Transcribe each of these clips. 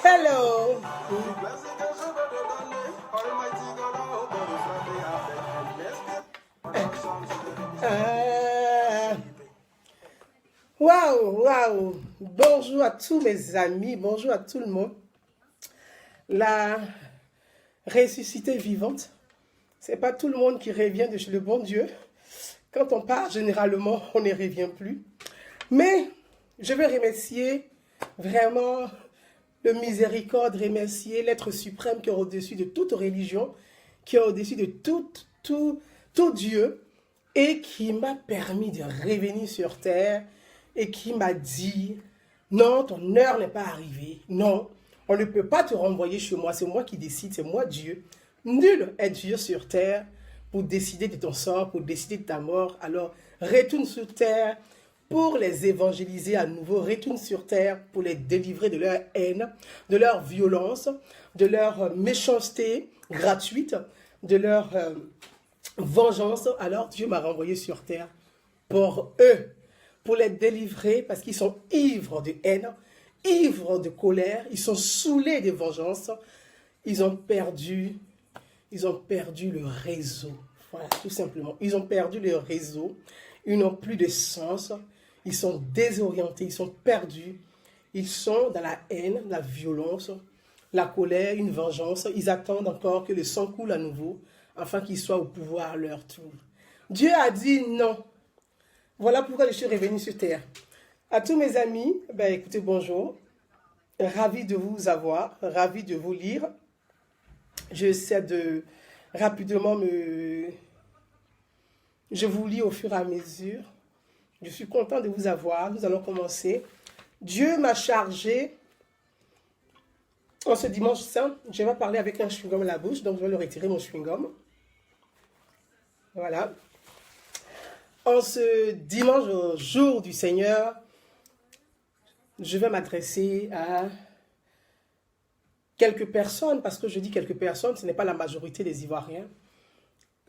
Hello. Waouh. Bonjour à tous mes amis, bonjour à tout le monde. La ressuscitée vivante, c'est pas tout le monde qui revient de chez le bon Dieu. Quand on part, généralement, on ne revient plus. Mais je veux remercier vraiment le miséricorde, remercier l'être suprême qui est au-dessus de toute religion, qui est au-dessus de tout Dieu, et qui m'a permis de revenir sur terre, et qui m'a dit, non, ton heure n'est pas arrivée, non, on ne peut pas te renvoyer chez moi, c'est moi qui décide, c'est moi Dieu. Nul est Dieu sur terre pour décider de ton sort, pour décider de ta mort. Alors, retourne sur terre pour les évangéliser à nouveau, retourne sur terre pour les délivrer de leur haine, de leur violence, de leur méchanceté gratuite, de leur vengeance. Alors, Dieu m'a renvoyé sur terre pour eux, pour les délivrer parce qu'ils sont ivres de haine, ivres de colère, ils sont saoulés de vengeance, ils ont perdu le réseau. Voilà, tout simplement. Ils ont perdu le réseau, ils n'ont plus de sens, ils sont désorientés, ils sont perdus, ils sont dans la haine, la violence, la colère, une vengeance. Ils attendent encore que le sang coule à nouveau, afin qu'ils soient au pouvoir à leur tour. Dieu a dit non. Voilà pourquoi je suis revenu sur terre. À tous mes amis, écoutez, bonjour. Ravi de vous avoir, ravi de vous lire. J'essaie de rapidement Je vous lis au fur et à mesure. Je suis content de vous avoir. Nous allons commencer. Dieu m'a chargé. En ce dimanche saint, je vais parler avec un chewing-gum à la bouche, donc je vais le retirer, mon chewing-gum. Voilà. En ce dimanche, au jour du Seigneur, je vais m'adresser à quelques personnes, parce que je dis quelques personnes, ce n'est pas la majorité des Ivoiriens.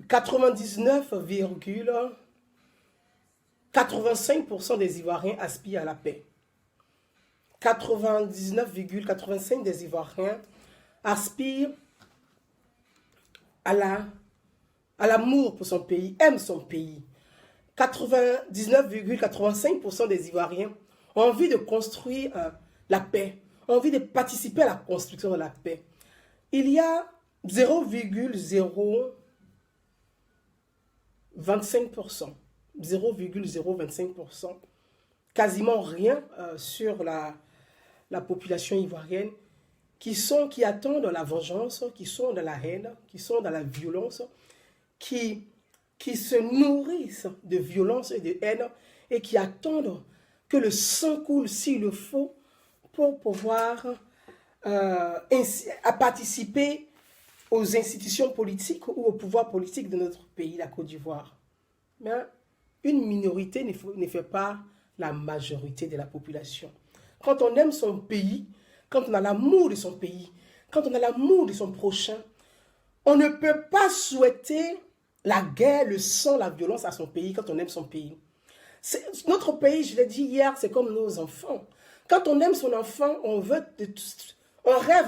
99,85% des Ivoiriens aspirent à la paix. 99,85% des Ivoiriens aspirent à l'amour pour son pays, aiment son pays. 99,85% des Ivoiriens ont envie de construire la paix, ont envie de participer à la construction de la paix. Il y a 0,025%, quasiment rien sur la population ivoirienne, qui attendent la vengeance, qui sont dans la haine, qui sont dans la violence, qui se nourrissent de violence et de haine et qui attendent que le sang coule s'il le faut pour pouvoir participer aux institutions politiques ou au pouvoir politique de notre pays, la Côte d'Ivoire. Mais une minorité ne fait pas la majorité de la population. Quand on aime son pays, quand on a l'amour de son pays, quand on a l'amour de son prochain, on ne peut pas souhaiter la guerre, le sang, la violence à son pays quand on aime son pays. Notre pays, je l'ai dit hier, c'est comme nos enfants. Quand on aime son enfant, on rêve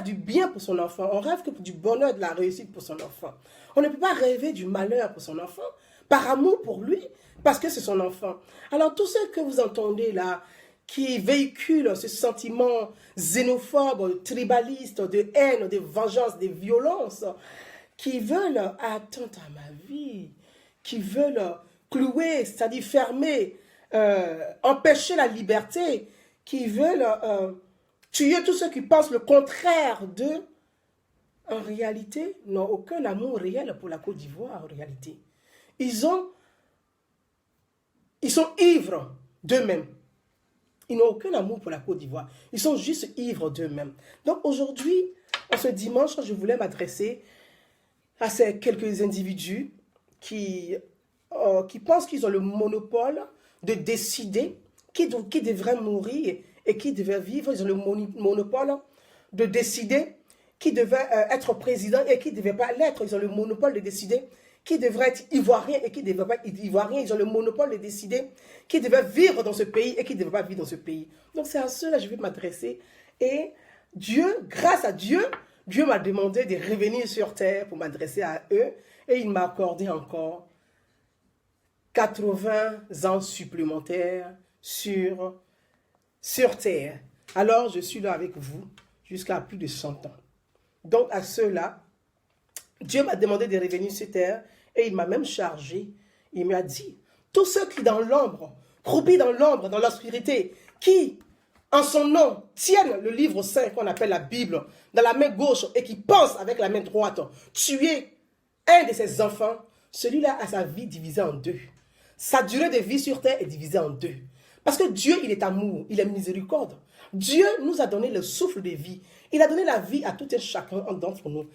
du bien pour son enfant, on rêve du bonheur, de la réussite pour son enfant. On ne peut pas rêver du malheur pour son enfant, par amour pour lui, parce que c'est son enfant. Alors tous ceux que vous entendez là, qui véhiculent ce sentiment xénophobe, tribaliste, de haine, de vengeance, de violence, qui veulent attendre à ma vie, qui veulent clouer, c'est-à-dire fermer, empêcher la liberté, qui veulent tuer tous ceux qui pensent le contraire d'eux, en réalité, n'ont aucun amour réel pour la Côte d'Ivoire, en réalité. Ils sont ivres d'eux-mêmes. Ils n'ont aucun amour pour la Côte d'Ivoire. Ils sont juste ivres d'eux-mêmes. Donc aujourd'hui, en ce dimanche, je voulais m'adresser à ces quelques individus qui pensent qu'ils ont le monopole de décider qui devrait mourir et qui devait vivre. Ils ont le monopole de décider qui devait être président et qui ne devait pas l'être. Ils ont le monopole de décider qui devrait être ivoirien et qui ne devait pas être ivoirien. Ils ont le monopole de décider qui devait vivre dans ce pays et qui ne devait pas vivre dans ce pays. Donc c'est à ceux-là que je vais m'adresser. Et Dieu, grâce à Dieu, Dieu m'a demandé de revenir sur terre pour m'adresser à eux. Et il m'a accordé encore 80 ans supplémentaires sur terre. Alors je suis là avec vous jusqu'à plus de 100 ans. Donc à ceux-là, Dieu m'a demandé de revenir sur terre et il m'a même chargé. Il m'a dit, tous ceux qui dans l'ombre, croupis dans l'ombre, dans l'obscurité, qui en son nom tiennent le livre saint qu'on appelle la Bible dans la main gauche et qui pensent avec la main droite tuer un de ses enfants, celui-là a sa vie divisée en deux. Sa durée de vie sur terre est divisée en deux. Parce que Dieu, il est amour, il est miséricorde. Dieu nous a donné le souffle de vie. Il a donné la vie à tout un chacun d'entre nous.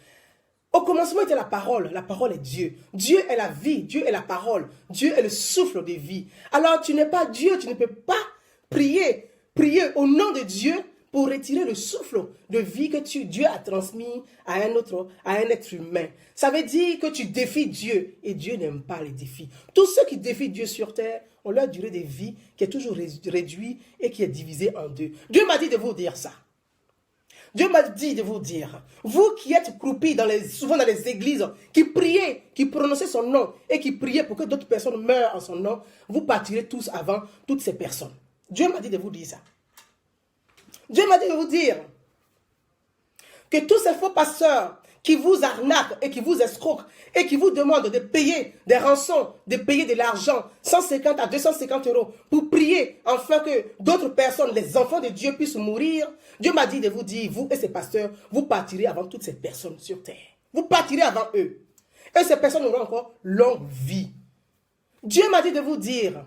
Au commencement était la parole est Dieu. Dieu est la vie, Dieu est la parole, Dieu est le souffle de vie. Alors tu n'es pas Dieu, tu ne peux pas prier au nom de Dieu pour retirer le souffle de vie que Dieu a transmis à un être humain. Ça veut dire que tu défies Dieu et Dieu n'aime pas les défis. Tous ceux qui défient Dieu sur terre ont leur durée de vie qui est toujours réduite et qui est divisée en deux. Dieu m'a dit de vous dire ça. Dieu m'a dit de vous dire, vous qui êtes croupis souvent dans les églises, qui priez, qui prononcez son nom et qui priez pour que d'autres personnes meurent en son nom, vous partirez tous avant toutes ces personnes. Dieu m'a dit de vous dire ça. Dieu m'a dit de vous dire que tous ces faux pasteurs qui vous arnaquent et qui vous escroquent et qui vous demandent de payer des rançons, de payer de l'argent, 150 à 250 € pour prier afin que d'autres personnes, les enfants de Dieu, puissent mourir. Dieu m'a dit de vous dire, vous et ces pasteurs, vous partirez avant toutes ces personnes sur terre. Vous partirez avant eux. Et ces personnes auront encore longue vie. Dieu m'a dit de vous dire,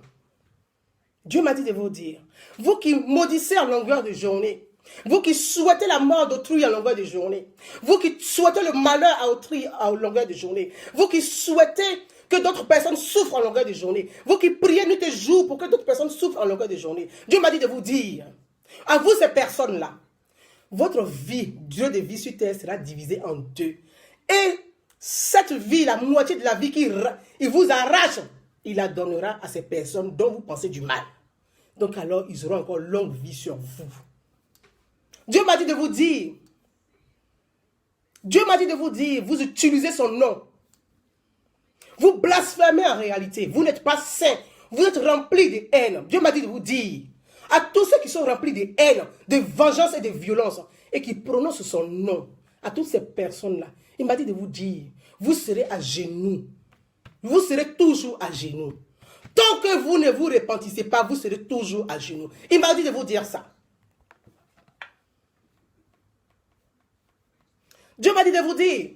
vous qui maudissez en longueur de journée, vous qui souhaitez la mort d'autrui en longueur de journée, vous qui souhaitez le malheur à autrui en longueur de journée, vous qui souhaitez que d'autres personnes souffrent en longueur de journée, vous qui priez nuit et jour pour que d'autres personnes souffrent en longueur de journée, Dieu m'a dit de vous dire, à vous ces personnes-là, votre vie, durée de vie sur terre sera divisée en deux. Et cette vie, la moitié de la vie qu'il vous arrache, il la donnera à ces personnes dont vous pensez du mal. Donc alors, ils auront encore longue vie sur vous. Dieu m'a dit de vous dire, vous utilisez son nom. Vous blasphémez en réalité. Vous n'êtes pas saints. Vous êtes remplis de haine. Dieu m'a dit de vous dire, à tous ceux qui sont remplis de haine, de vengeance et de violence, et qui prononcent son nom, à toutes ces personnes-là, il m'a dit de vous dire, vous serez à genoux. Vous serez toujours à genoux. Tant que vous ne vous repentissez pas, vous serez toujours à genoux. Il m'a dit de vous dire ça. Dieu m'a dit de vous dire.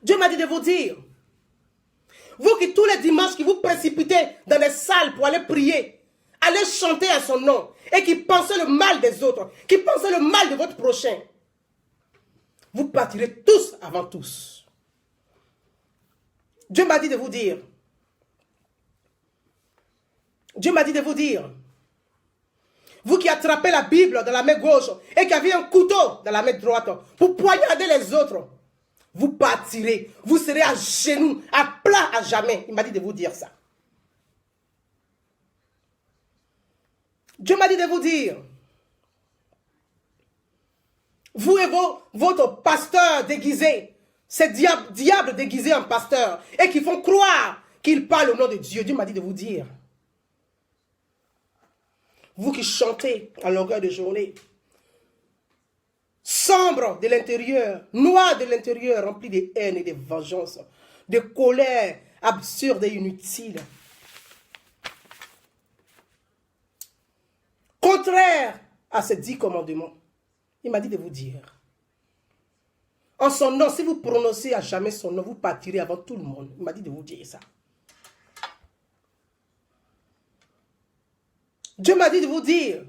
Dieu m'a dit de vous dire. Vous qui tous les dimanches qui vous précipitez dans les salles pour aller prier, aller chanter à son nom, et qui pensez le mal des autres, qui pensez le mal de votre prochain, vous partirez tous avant tous. Dieu m'a dit de vous dire. Dieu m'a dit de vous dire. Vous qui attrapez la Bible dans la main gauche et qui avez un couteau dans la main droite pour poignarder les autres, vous partirez. Vous serez à genoux, à plat à jamais. Il m'a dit de vous dire ça. Dieu m'a dit de vous dire. Vous et votre pasteur déguisé, ces diables déguisés en pasteur et qui font croire qu'ils parlent au nom de Dieu. Dieu m'a dit de vous dire. Vous qui chantez en longueur de journée, sombre de l'intérieur, noir de l'intérieur, rempli de haine et de vengeance, de colère absurde et inutile. Contraire à ces 10 commandements, il m'a dit de vous dire. En son nom, si vous prononcez à jamais son nom, vous partirez avant tout le monde. Il m'a dit de vous dire ça. Dieu m'a dit de vous dire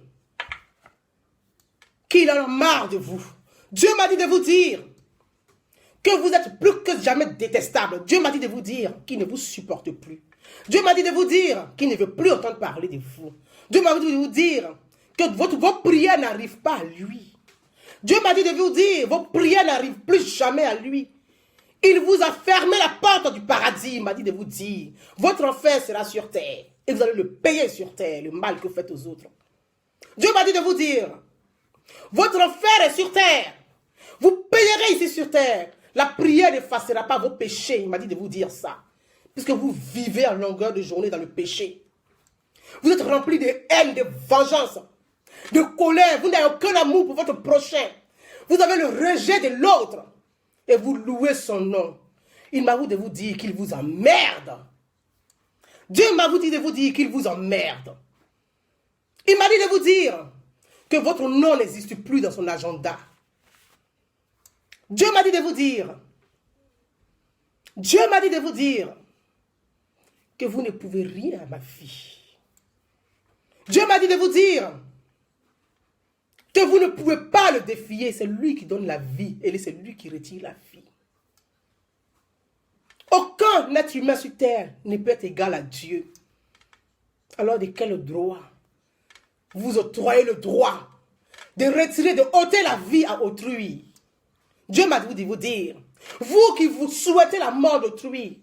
qu'il en a marre de vous. Dieu m'a dit de vous dire que vous êtes plus que jamais détestable. Dieu m'a dit de vous dire qu'il ne vous supporte plus. Dieu m'a dit de vous dire qu'il ne veut plus entendre parler de vous. Dieu m'a dit de vous dire que vos prières n'arrivent pas à lui. Dieu m'a dit de vous dire vos prières n'arrivent plus jamais à lui. Il vous a fermé la porte du paradis. Il m'a dit de vous dire votre enfer sera sur terre. Et vous allez le payer sur terre, le mal que vous faites aux autres. Dieu m'a dit de vous dire votre enfer est sur terre. Vous payerez ici sur terre. La prière n'effacera pas vos péchés. Il m'a dit de vous dire ça. Puisque vous vivez en longueur de journée dans le péché. Vous êtes remplis de haine, de vengeance, de colère. Vous n'avez aucun amour pour votre prochain. Vous avez le rejet de l'autre. Et vous louez son nom. Il m'a dit de vous dire qu'il vous emmerde. Dieu m'a dit de vous dire qu'il vous emmerde. Il m'a dit de vous dire que votre nom n'existe plus dans son agenda. Dieu m'a dit de vous dire. Dieu m'a dit de vous dire que vous ne pouvez rien à ma fille. Dieu m'a dit de vous dire que vous ne pouvez pas le défier. C'est lui qui donne la vie et c'est lui qui retire la vie. Aucun être humain sur terre ne peut être égal à Dieu. Alors de quel droit vous octroyez le droit de retirer, de ôter la vie à autrui? Dieu m'a dit de vous dire, vous qui vous souhaitez la mort d'autrui,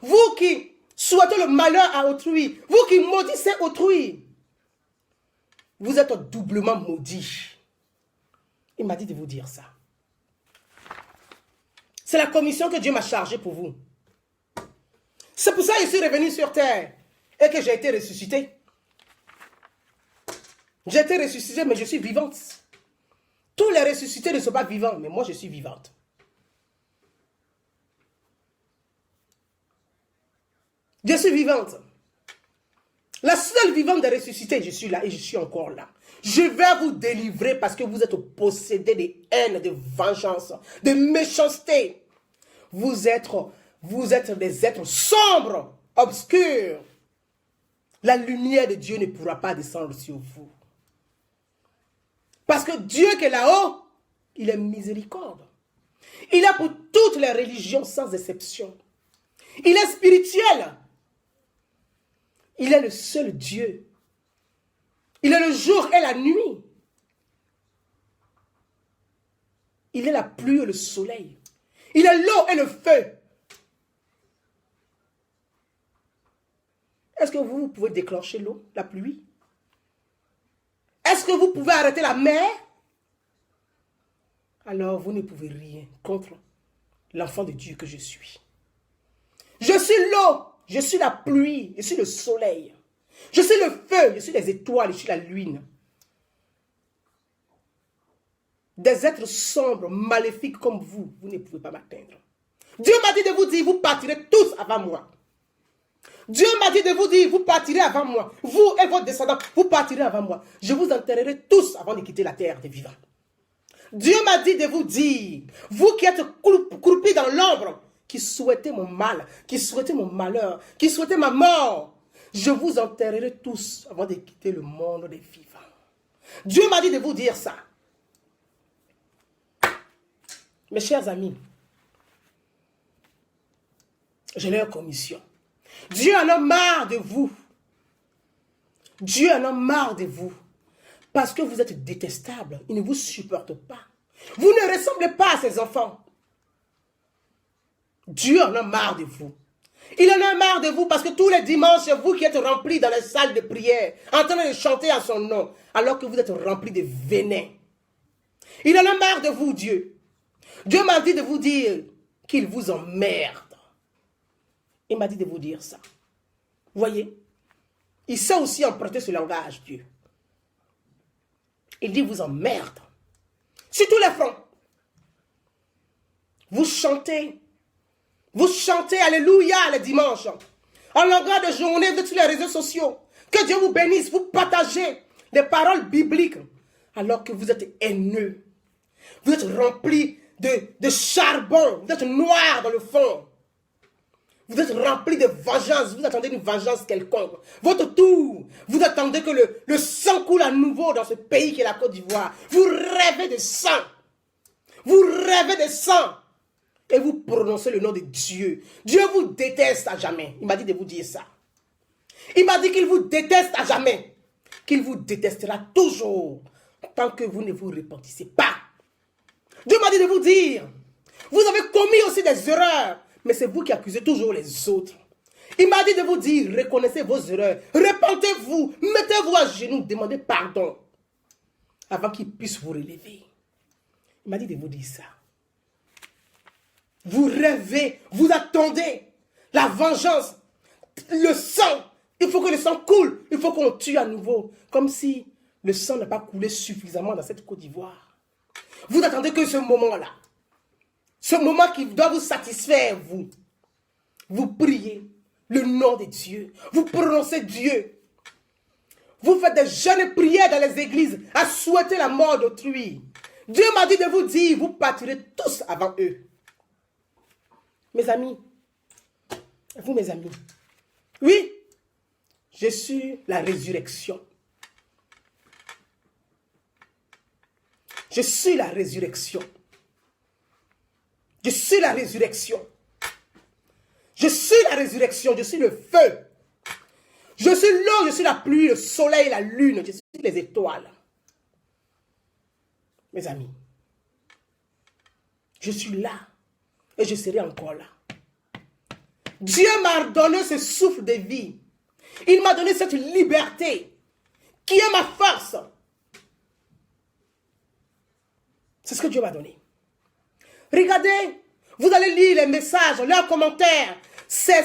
vous qui souhaitez le malheur à autrui, vous qui maudissez autrui, vous êtes doublement maudits. Il m'a dit de vous dire ça. C'est la commission que Dieu m'a chargée pour vous. C'est pour ça que je suis revenu sur terre et que j'ai été ressuscité. J'ai été ressuscité, mais je suis vivante. Tous les ressuscités ne sont pas vivants, mais moi je suis vivante. Je suis vivante. La seule vivante des ressuscités, je suis là et je suis encore là. Je vais vous délivrer parce que vous êtes possédés de haine, de vengeance, de méchanceté. Vous êtes des êtres sombres, obscurs. La lumière de Dieu ne pourra pas descendre sur vous. Parce que Dieu qui est là-haut, il est miséricorde. Il est pour toutes les religions sans exception. Il est spirituel. Il est le seul Dieu. Il est le jour et la nuit. Il est la pluie et le soleil. Il est l'eau et le feu. Est-ce que vous pouvez déclencher l'eau, la pluie? Est-ce que vous pouvez arrêter la mer? Alors vous ne pouvez rien contre l'enfant de Dieu que je suis. Je suis l'eau, je suis la pluie, je suis le soleil. Je suis le feu, je suis les étoiles, je suis la lune. Des êtres sombres, maléfiques comme vous, vous ne pouvez pas m'atteindre. Dieu m'a dit de vous dire, vous partirez tous avant moi. Dieu m'a dit de vous dire, vous partirez avant moi. Vous et votre descendant, vous partirez avant moi. Je vous enterrerai tous avant de quitter la terre des vivants. Dieu m'a dit de vous dire, vous qui êtes croupis dans l'ombre, qui souhaitez mon mal, qui souhaitez mon malheur, qui souhaitez ma mort, je vous enterrerai tous avant de quitter le monde des vivants. Dieu m'a dit de vous dire ça. Mes chers amis, j'ai leur commission. Dieu en a marre de vous. Dieu en a marre de vous. Parce que vous êtes détestables. Il ne vous supporte pas. Vous ne ressemblez pas à ses enfants. Dieu en a marre de vous. Il en a marre de vous parce que tous les dimanches, c'est vous qui êtes remplis dans les salles de prière, en train de chanter à son nom, alors que vous êtes remplis de venin. Il en a marre de vous, Dieu. Dieu m'a dit de vous dire qu'il vous emmerde. Il m'a dit de vous dire ça. Vous voyez? Il sait aussi emprunter ce langage, Dieu. Il dit vous emmerde. Sur tous les fronts. Vous chantez. Vous chantez Alléluia le dimanche. En longueur de journée, vous êtes sur les réseaux sociaux. Que Dieu vous bénisse. Vous partagez les paroles bibliques. Alors que vous êtes haineux. Vous êtes remplis de charbon. Vous êtes noir dans le fond. Vous êtes remplis de vengeance. Vous attendez une vengeance quelconque. Votre tour. Vous attendez que le sang coule à nouveau dans ce pays qui est la Côte d'Ivoire. Vous rêvez de sang. Vous rêvez de sang. Et vous prononcez le nom de Dieu. Dieu vous déteste à jamais. Il m'a dit de vous dire ça. Il m'a dit qu'il vous déteste à jamais. Qu'il vous détestera toujours. Tant que vous ne vous repentissez pas. Dieu m'a dit de vous dire. Vous avez commis aussi des erreurs. Mais c'est vous qui accusez toujours les autres. Il m'a dit de vous dire, reconnaissez vos erreurs. Repentez-vous. Mettez-vous à genoux. Demandez pardon. Avant qu'il puisse vous relever. Il m'a dit de vous dire ça. Vous rêvez, vous attendez la vengeance, le sang. Il faut que le sang coule. Il faut qu'on tue à nouveau. Comme si le sang n'a pas coulé suffisamment dans cette Côte d'Ivoire. Vous attendez que ce moment-là, ce moment qui doit vous satisfaire, vous priez le nom de Dieu. Vous prononcez Dieu. Vous faites des jeûnes prières dans les églises à souhaiter la mort d'autrui. Dieu m'a dit de vous dire, vous partirez tous avant eux. Mes amis, vous mes amis, oui, je suis la résurrection. Je suis la résurrection. Je suis la résurrection. Je suis la résurrection, je suis le feu. Je suis l'eau, je suis la pluie, le soleil, la lune, je suis les étoiles. Mes amis, je suis là et je serai encore là. Dieu m'a donné ce souffle de vie. Il m'a donné cette liberté qui est ma force. C'est ce que Dieu m'a donné. Regardez, vous allez lire les messages, leurs commentaires, ces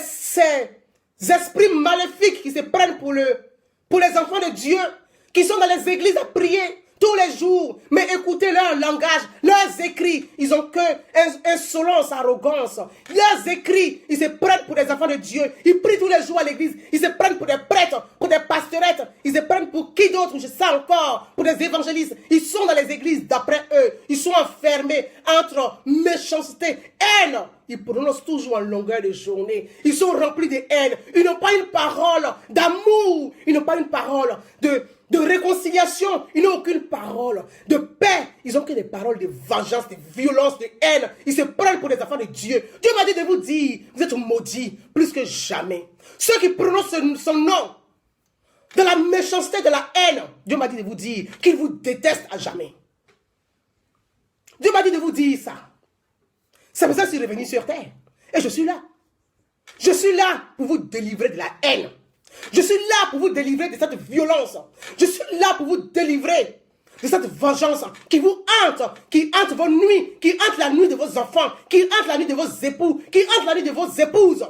esprits maléfiques qui se prennent pour les enfants de Dieu, qui sont dans les églises à prier tous les jours, mais écoutez leur langage, leurs écrits, ils ont que insolence, arrogance. Leurs écrits, ils se prennent pour des enfants de Dieu, ils prient tous les jours à l'église, ils se prennent pour des prêtres, pour des pastorettes, ils se prennent pour qui d'autre, je sais encore, pour des évangélistes. Ils sont dans les églises, d'après eux, ils sont enfermés entre méchanceté, haine. Ils prononcent toujours en longueur de journée. Ils sont remplis de haine. Ils n'ont pas une parole d'amour. Ils n'ont pas une parole de réconciliation. Ils n'ont aucune parole de paix. Ils n'ont que des paroles de vengeance, de violence, de haine. Ils se prennent pour des enfants de Dieu. Dieu m'a dit de vous dire, vous êtes maudits plus que jamais. Ceux qui prononcent son nom, de la méchanceté, de la haine, Dieu m'a dit de vous dire qu'il vous déteste à jamais. Dieu m'a dit de vous dire ça. C'est pour ça que je suis revenu sur terre. Et je suis là. Je suis là pour vous délivrer de la haine. Je suis là pour vous délivrer de cette violence. Je suis là pour vous délivrer de cette vengeance qui vous hante vos nuits, qui hante la nuit de vos enfants, qui hante la nuit de vos époux, qui hante la nuit de vos épouses,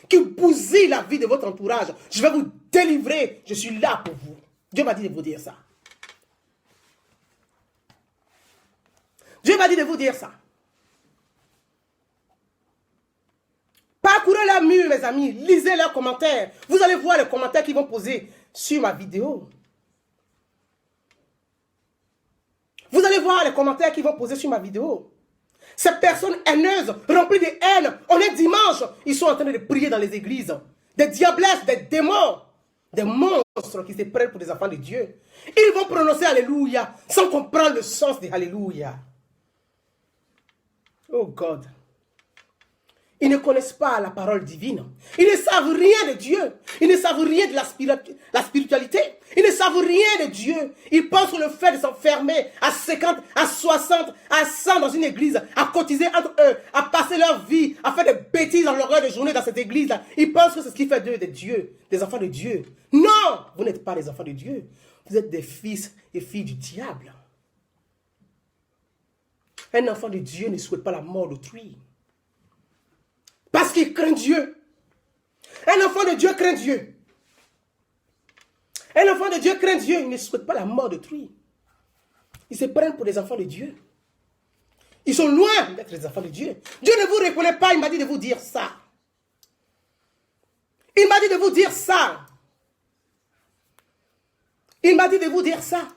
qui bousille la vie de votre entourage. Je vais vous délivrer. Je suis là pour vous. Dieu m'a dit de vous dire ça. Dieu m'a dit de vous dire ça. Parcourez leurs murs, mes amis. Lisez leurs commentaires. Vous allez voir les commentaires qu'ils vont poser sur ma vidéo. Vous allez voir les commentaires qu'ils vont poser sur ma vidéo. Ces personnes haineuses, remplies de haine, on est dimanche. Ils sont en train de prier dans les églises. Des diablesses, des démons. Des monstres qui se prennent pour des enfants de Dieu. Ils vont prononcer Alléluia sans comprendre le sens de Alléluia. Oh God. Ils ne connaissent pas la parole divine. Ils ne savent rien de Dieu. Ils ne savent rien de la spiritualité. Ils ne savent rien de Dieu. Ils pensent que le fait de s'enfermer à 50, à 60, à 100 dans une église, à cotiser entre eux, à passer leur vie, à faire des bêtises en longueur de journée dans cette église-là, ils pensent que c'est ce qui fait d'eux des dieux, des enfants de Dieu. Non, vous n'êtes pas des enfants de Dieu. Vous êtes des fils et filles du diable. Un enfant de Dieu ne souhaite pas la mort d'autrui. Parce qu'il craint Dieu. Un enfant de Dieu craint Dieu. Un enfant de Dieu craint Dieu. Il ne souhaite pas la mort d'autrui. Ils se prennent pour des enfants de Dieu. Ils sont loin d'être des enfants de Dieu. Dieu ne vous reconnaît pas. Il m'a dit de vous dire ça. Il m'a dit de vous dire ça. Il m'a dit de vous dire ça.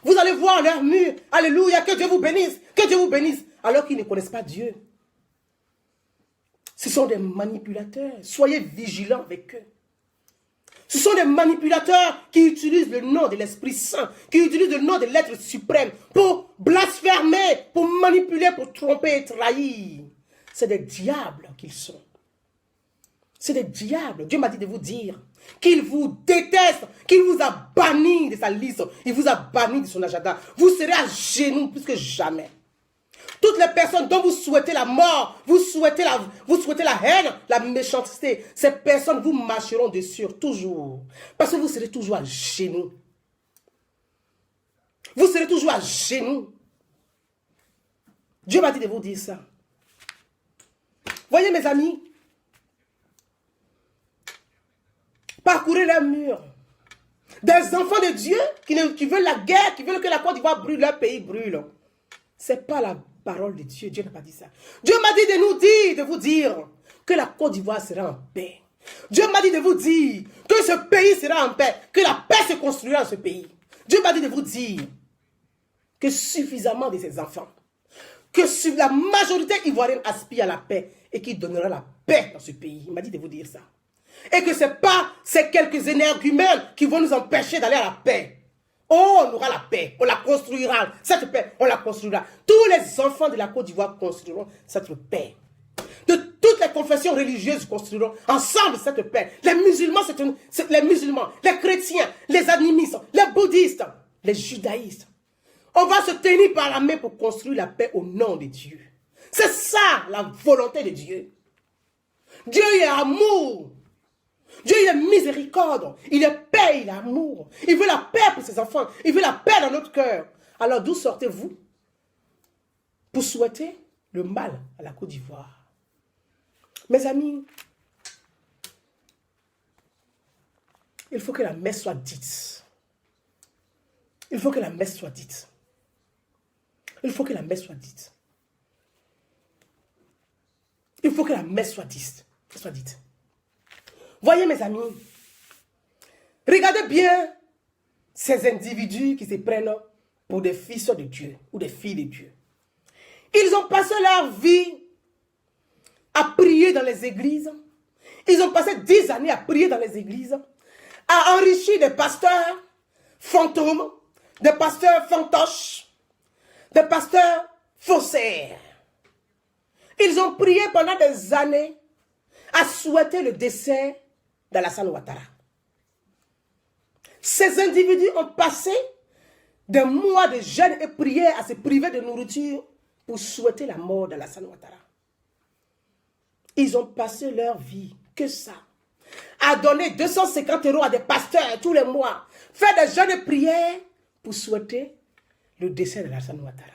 Vous allez voir leur mur. Alléluia. Que Dieu vous bénisse. Que Dieu vous bénisse. Alors qu'ils ne connaissent pas Dieu. Ce sont des manipulateurs. Soyez vigilants avec eux. Ce sont des manipulateurs qui utilisent le nom de l'Esprit Saint, qui utilisent le nom de l'être suprême pour blasphémer, pour manipuler, pour tromper et trahir. C'est des diables qu'ils sont. C'est des diables. Dieu m'a dit de vous dire qu'il vous déteste, qu'il vous a banni de sa liste, il vous a banni de son agenda. Vous serez à genoux plus que jamais. Toutes les personnes dont vous souhaitez la mort, vous souhaitez la haine, la méchanceté, ces personnes vous marcheront dessus toujours. Parce que vous serez toujours à genoux. Vous serez toujours à genoux. Dieu m'a dit de vous dire ça. Voyez mes amis, parcourez les murs. Des enfants de Dieu qui veulent la guerre, qui veulent que la Côte d'Ivoire brûle, leur pays brûle. Ce n'est pas la parole de Dieu. Dieu n'a pas dit ça. Dieu m'a dit de nous dire, de vous dire que la Côte d'Ivoire sera en paix. Dieu m'a dit de vous dire que ce pays sera en paix, que la paix se construira dans ce pays. Dieu m'a dit de vous dire que suffisamment de ses enfants, que la majorité ivoirienne aspire à la paix et qui donnera la paix dans ce pays. Il m'a dit de vous dire ça. Et que ce n'est pas ces quelques énergumènes qui vont nous empêcher d'aller à la paix. Oh, on aura la paix, on la construira. Cette paix, on la construira. Tous les enfants de la Côte d'Ivoire construiront cette paix. De toutes les confessions religieuses construiront ensemble cette paix. Les musulmans, les chrétiens, les animistes, les bouddhistes, les judaïstes. On va se tenir par la main pour construire la paix au nom de Dieu. C'est ça la volonté de Dieu. Dieu est amour. Dieu il est miséricorde, il est paix, il est amour. Il veut la paix pour ses enfants, il veut la paix dans notre cœur. Alors d'où sortez-vous pour souhaiter le mal à la Côte d'Ivoire? Mes amis, il faut que la messe soit dite. Il faut que la messe soit dite. Il faut que la messe soit dite. Il faut que la messe soit dite. Voyez mes amis, regardez bien ces individus qui se prennent pour des fils de Dieu ou des filles de Dieu. Ils ont passé leur vie à prier dans les églises. Ils ont passé 10 années à prier dans les églises, à enrichir des pasteurs fantômes, des pasteurs fantoches, des pasteurs faussaires. Ils ont prié pendant des années à souhaiter le décès d'Alassane Ouattara. Ces individus ont passé des mois de jeûne et prière à se priver de nourriture pour souhaiter la mort d'Alassane Ouattara. Ils ont passé leur vie, que ça, à donner 250 € à des pasteurs tous les mois, faire des jeûnes et prières pour souhaiter le décès d'Alassane Ouattara.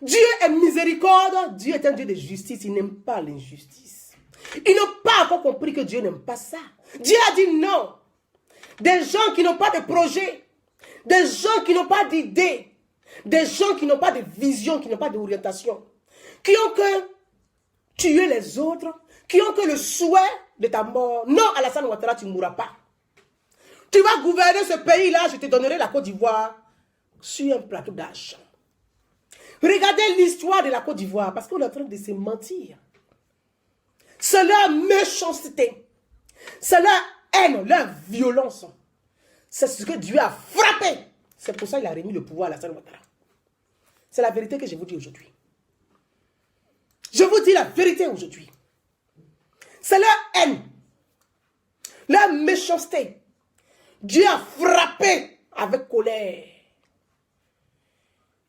Dieu est miséricorde, Dieu est un Dieu de justice, il n'aime pas l'injustice. Ils n'ont pas encore compris que Dieu n'aime pas ça. Dieu a dit non. Des gens qui n'ont pas de projet, des gens qui n'ont pas d'idée, des gens qui n'ont pas de vision, qui n'ont pas d'orientation, qui ont que tuer les autres, qui ont que le souhait de ta mort. Non, Alassane Ouattara, tu ne mourras pas. Tu vas gouverner ce pays-là, je te donnerai la Côte d'Ivoire sur un plateau d'argent. Regardez l'histoire de la Côte d'Ivoire, parce qu'on est en train de se mentir. C'est leur méchanceté, c'est leur haine, leur violence. C'est ce que Dieu a frappé. C'est pour ça qu'il a remis le pouvoir à Alassane Ouattara. C'est la vérité que je vous dis aujourd'hui. Je vous dis la vérité aujourd'hui. C'est leur haine, leur méchanceté. Dieu a frappé avec colère.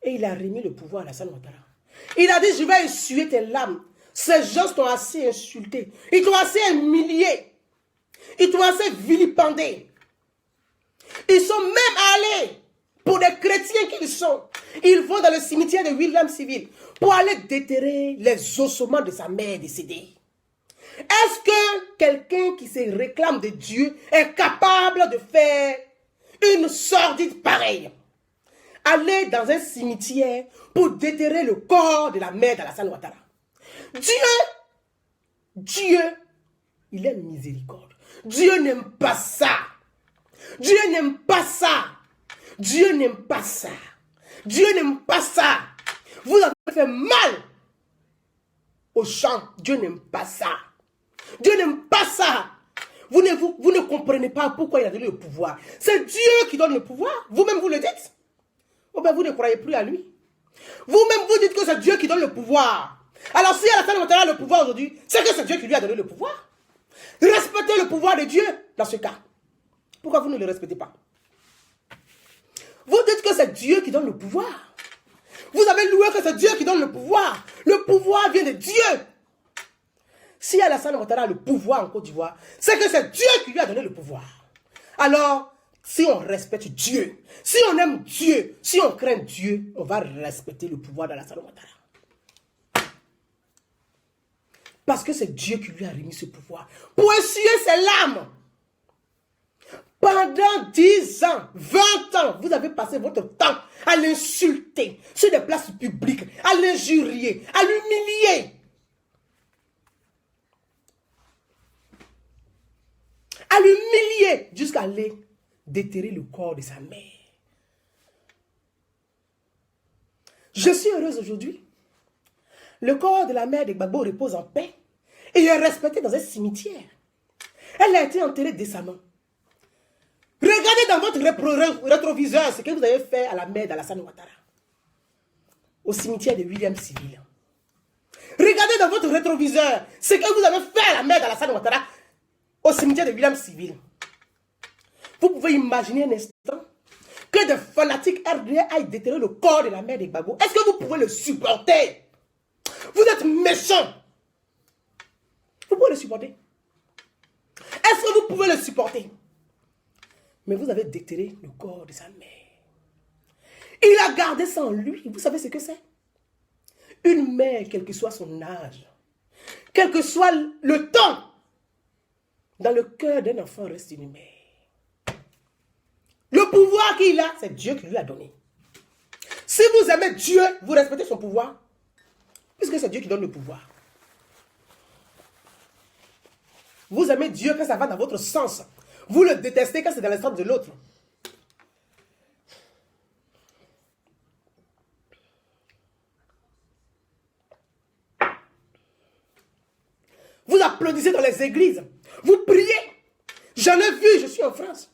Et il a remis le pouvoir à Alassane Ouattara. Il a dit, je vais essuyer tes larmes. Ces gens t'ont assez insulté. Ils t'ont assez humilié. Ils t'ont assez vilipendé. Ils sont même allés, pour des chrétiens qu'ils sont, ils vont dans le cimetière de William Civil pour aller déterrer les ossements de sa mère décédée. Est-ce que quelqu'un qui se réclame de Dieu est capable de faire une sordide pareille? Aller dans un cimetière pour déterrer le corps de la mère d'Alassane Ouattara. Dieu, il est miséricorde. Dieu n'aime pas ça. Dieu n'aime pas ça. Dieu n'aime pas ça. Dieu n'aime pas ça. Vous avez fait mal aux gens. Dieu n'aime pas ça. Dieu n'aime pas ça. Vous ne comprenez pas pourquoi il a donné le pouvoir. C'est Dieu qui donne le pouvoir. Vous-même, vous le dites. Oh ben, vous ne croyez plus à lui. Vous-même, vous dites que c'est Dieu qui donne le pouvoir. Alors, si Alassane Ouattara a le pouvoir aujourd'hui, c'est que c'est Dieu qui lui a donné le pouvoir. Respectez le pouvoir de Dieu dans ce cas. Pourquoi vous ne le respectez pas? Vous dites que c'est Dieu qui donne le pouvoir. Vous avez loué que c'est Dieu qui donne le pouvoir. Le pouvoir vient de Dieu. Si Alassane Ouattara a le pouvoir en Côte d'Ivoire, c'est que c'est Dieu qui lui a donné le pouvoir. Alors, si on respecte Dieu, si on aime Dieu, si on craint Dieu, on va respecter le pouvoir d'Alassane Ouattara. Parce que c'est Dieu qui lui a remis ce pouvoir. Pour essuyer ses larmes. Pendant 10 ans, 20 ans, vous avez passé votre temps à l'insulter sur des places publiques, à l'injurier, à l'humilier. À l'humilier jusqu'à aller déterrer le corps de sa mère. Je suis heureuse aujourd'hui. Le corps de la mère de Gbagbo repose en paix et est respecté dans un cimetière. Elle a été enterrée décemment. Regardez dans votre rétroviseur ce que vous avez fait à la mère d'Alassane Ouattara. Au cimetière de William Civil. Regardez dans votre rétroviseur ce que vous avez fait à la mère d'Alassane Ouattara au cimetière de William Civil. Vous pouvez imaginer un instant que des fanatiques RDA aillent déterrer le corps de la mère de Gbagbo. Est-ce que vous pouvez le supporter? Vous êtes méchants. Vous pouvez le supporter? Est-ce que vous pouvez le supporter? Mais vous avez déterré le corps de sa mère. Il a gardé ça en lui. Vous savez ce que c'est? Une mère, quel que soit son âge, quel que soit le temps, dans le cœur d'un enfant reste une mère. Le pouvoir qu'il a, c'est Dieu qui lui a donné. Si vous aimez Dieu, vous respectez son pouvoir, puisque c'est Dieu qui donne le pouvoir. Vous aimez Dieu quand ça va dans votre sens. Vous le détestez quand c'est dans le sens de l'autre. Vous applaudissez dans les églises. Vous priez. J'en ai vu, je suis en France.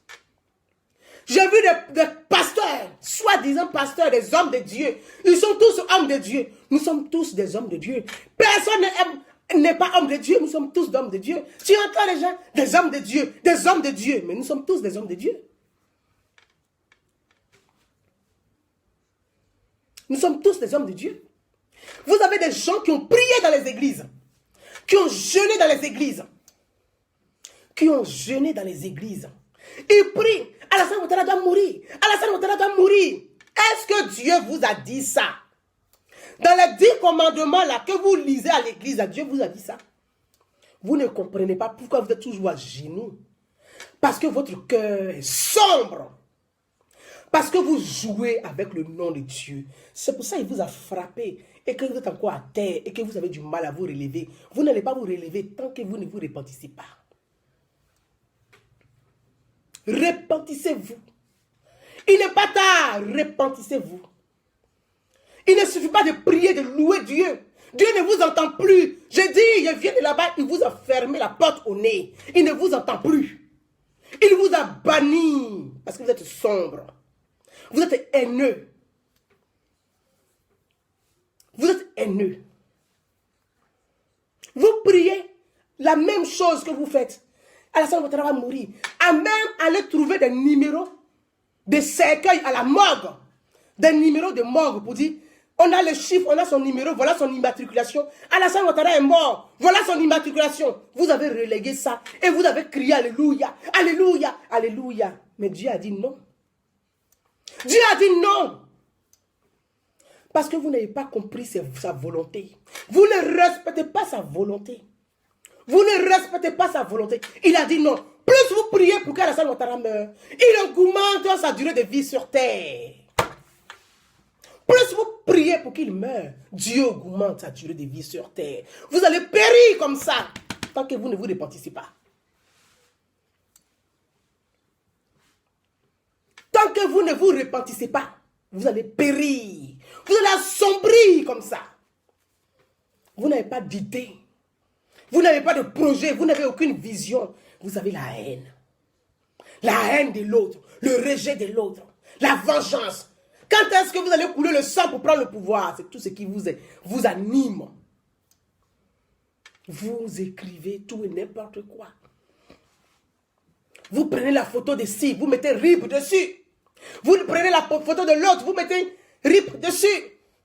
J'ai vu des pasteurs, soi-disant pasteurs, des hommes de Dieu. Ils sont tous hommes de Dieu. Nous sommes tous des hommes de Dieu. Personne n'est pas homme de Dieu. Nous sommes tous des hommes de Dieu. Tu entends les gens, des hommes de Dieu, des hommes de Dieu. Mais nous sommes tous des hommes de Dieu. Nous sommes tous des hommes de Dieu. Vous avez des gens qui ont prié dans les églises, qui ont jeûné dans les églises, qui ont jeûné dans les églises. Ils prient. Alassane Ouattara doit mourir. Alassane Ouattara doit mourir. Est-ce que Dieu vous a dit ça? Dans les 10 commandements là que vous lisez à l'église, Dieu vous a dit ça. Vous ne comprenez pas pourquoi vous êtes toujours à genoux. Parce que votre cœur est sombre. Parce que vous jouez avec le nom de Dieu. C'est pour ça qu'il vous a frappé. Et que vous êtes encore à terre. Et que vous avez du mal à vous relever. Vous n'allez pas vous relever tant que vous ne vous repentissez pas. Repentissez-vous. Il n'est pas tard. Repentissez-vous. Il ne suffit pas de prier, de louer Dieu. Dieu ne vous entend plus. J'ai dit, il vient de là-bas, il vous a fermé la porte au nez. Il ne vous entend plus. Il vous a banni. Parce que vous êtes sombre. Vous êtes haineux. Vous êtes haineux. Vous priez la même chose que vous faites. Alassane Ouattara va mourir. À même aller trouver des numéros de cercueil à la morgue. Des numéros de morgue pour dire, on a le chiffre, on a son numéro, voilà son immatriculation. Alassane Ouattara est mort, voilà son immatriculation. Vous avez relégué ça et vous avez crié Alléluia, Alléluia, Alléluia. Mais Dieu a dit non. Dieu a dit non. Parce que vous n'avez pas compris sa volonté. Vous ne respectez pas sa volonté. Vous ne respectez pas sa volonté. Il a dit non. Plus vous priez pour qu'Alassane Ouattara meure, il augmente sa durée de vie sur terre. Plus vous priez pour qu'il meure, Dieu augmente sa durée de vie sur terre. Vous allez périr comme ça, tant que vous ne vous repentissez pas. Tant que vous ne vous repentissez pas, vous allez périr. Vous allez assombrir comme ça. Vous n'avez pas d'idée. Vous n'avez pas de projet, vous n'avez aucune vision. Vous avez la haine. La haine de l'autre, le rejet de l'autre, la vengeance. Quand est-ce que vous allez couler le sang pour prendre le pouvoir? C'est tout ce qui vous anime. Vous écrivez tout et n'importe quoi. Vous prenez la photo de ci, vous mettez RIP dessus. Vous prenez la photo de l'autre, vous mettez RIP dessus.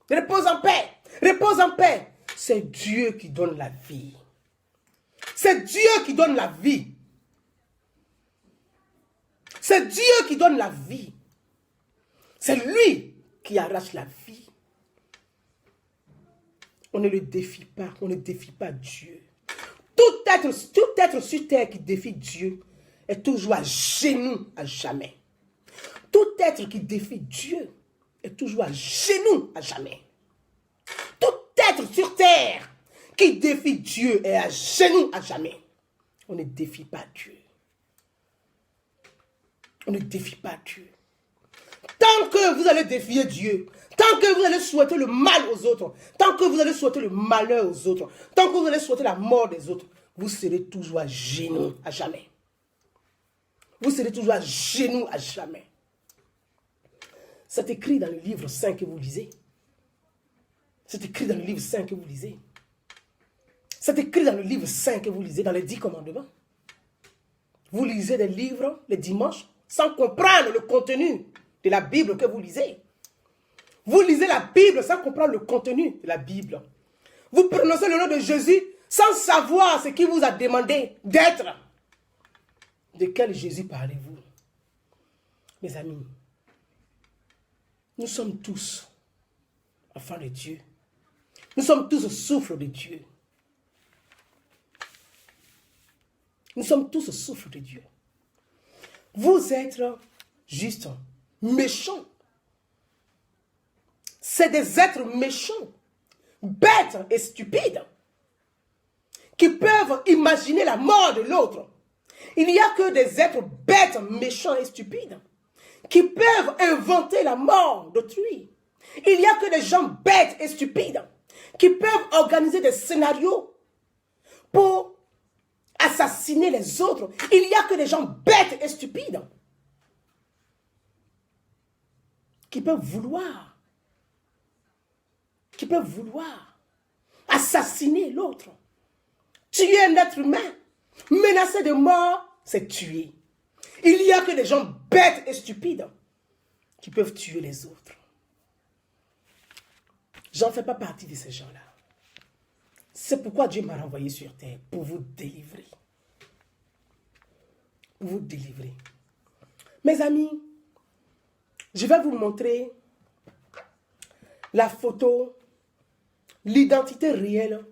Repose en paix. Repose en paix. C'est Dieu qui donne la vie. C'est Dieu qui donne la vie. C'est Dieu qui donne la vie. C'est lui qui arrache la vie. On ne le défie pas. On ne défie pas Dieu. Tout être sur terre qui défie Dieu est toujours à genoux à jamais. Tout être qui défie Dieu est toujours à genoux à jamais. Tout être sur terre qui défie Dieu est à genoux à jamais. On ne défie pas Dieu. On ne défie pas Dieu. Tant que vous allez défier Dieu, tant que vous allez souhaiter le mal aux autres, tant que vous allez souhaiter le malheur aux autres, tant que vous allez souhaiter la mort des autres, vous serez toujours à genoux à jamais. Vous serez toujours à genoux à jamais. C'est écrit dans le livre 5 que vous lisez. C'est écrit dans le livre 5 que vous lisez. C'est écrit dans le livre 5 que vous lisez, dans les 10 commandements. Vous lisez des livres le dimanche sans comprendre le contenu de la Bible que vous lisez. Vous lisez la Bible sans comprendre le contenu de la Bible. Vous prononcez le nom de Jésus sans savoir ce qu'il vous a demandé d'être. De quel Jésus parlez-vous? Mes amis, nous sommes tous enfants de Dieu. Nous sommes tous au souffle de Dieu. Nous sommes tous au souffle de Dieu. Vous êtes juste méchants. C'est des êtres méchants, bêtes et stupides, qui peuvent imaginer la mort de l'autre. Il n'y a que des êtres bêtes, méchants et stupides, qui peuvent inventer la mort d'autrui. Il n'y a que des gens bêtes et stupides, qui peuvent organiser des scénarios pour assassiner les autres. Il n'y a que des gens bêtes et stupides qui peuvent vouloir assassiner l'autre. Tuer un être humain, menacer de mort, c'est tuer. Il n'y a que des gens bêtes et stupides qui peuvent tuer les autres. Je n'en fais pas partie de ces gens-là. C'est pourquoi Dieu m'a renvoyé sur terre, pour vous délivrer. Pour vous délivrer. Mes amis, je vais vous montrer la photo, l'identité réelle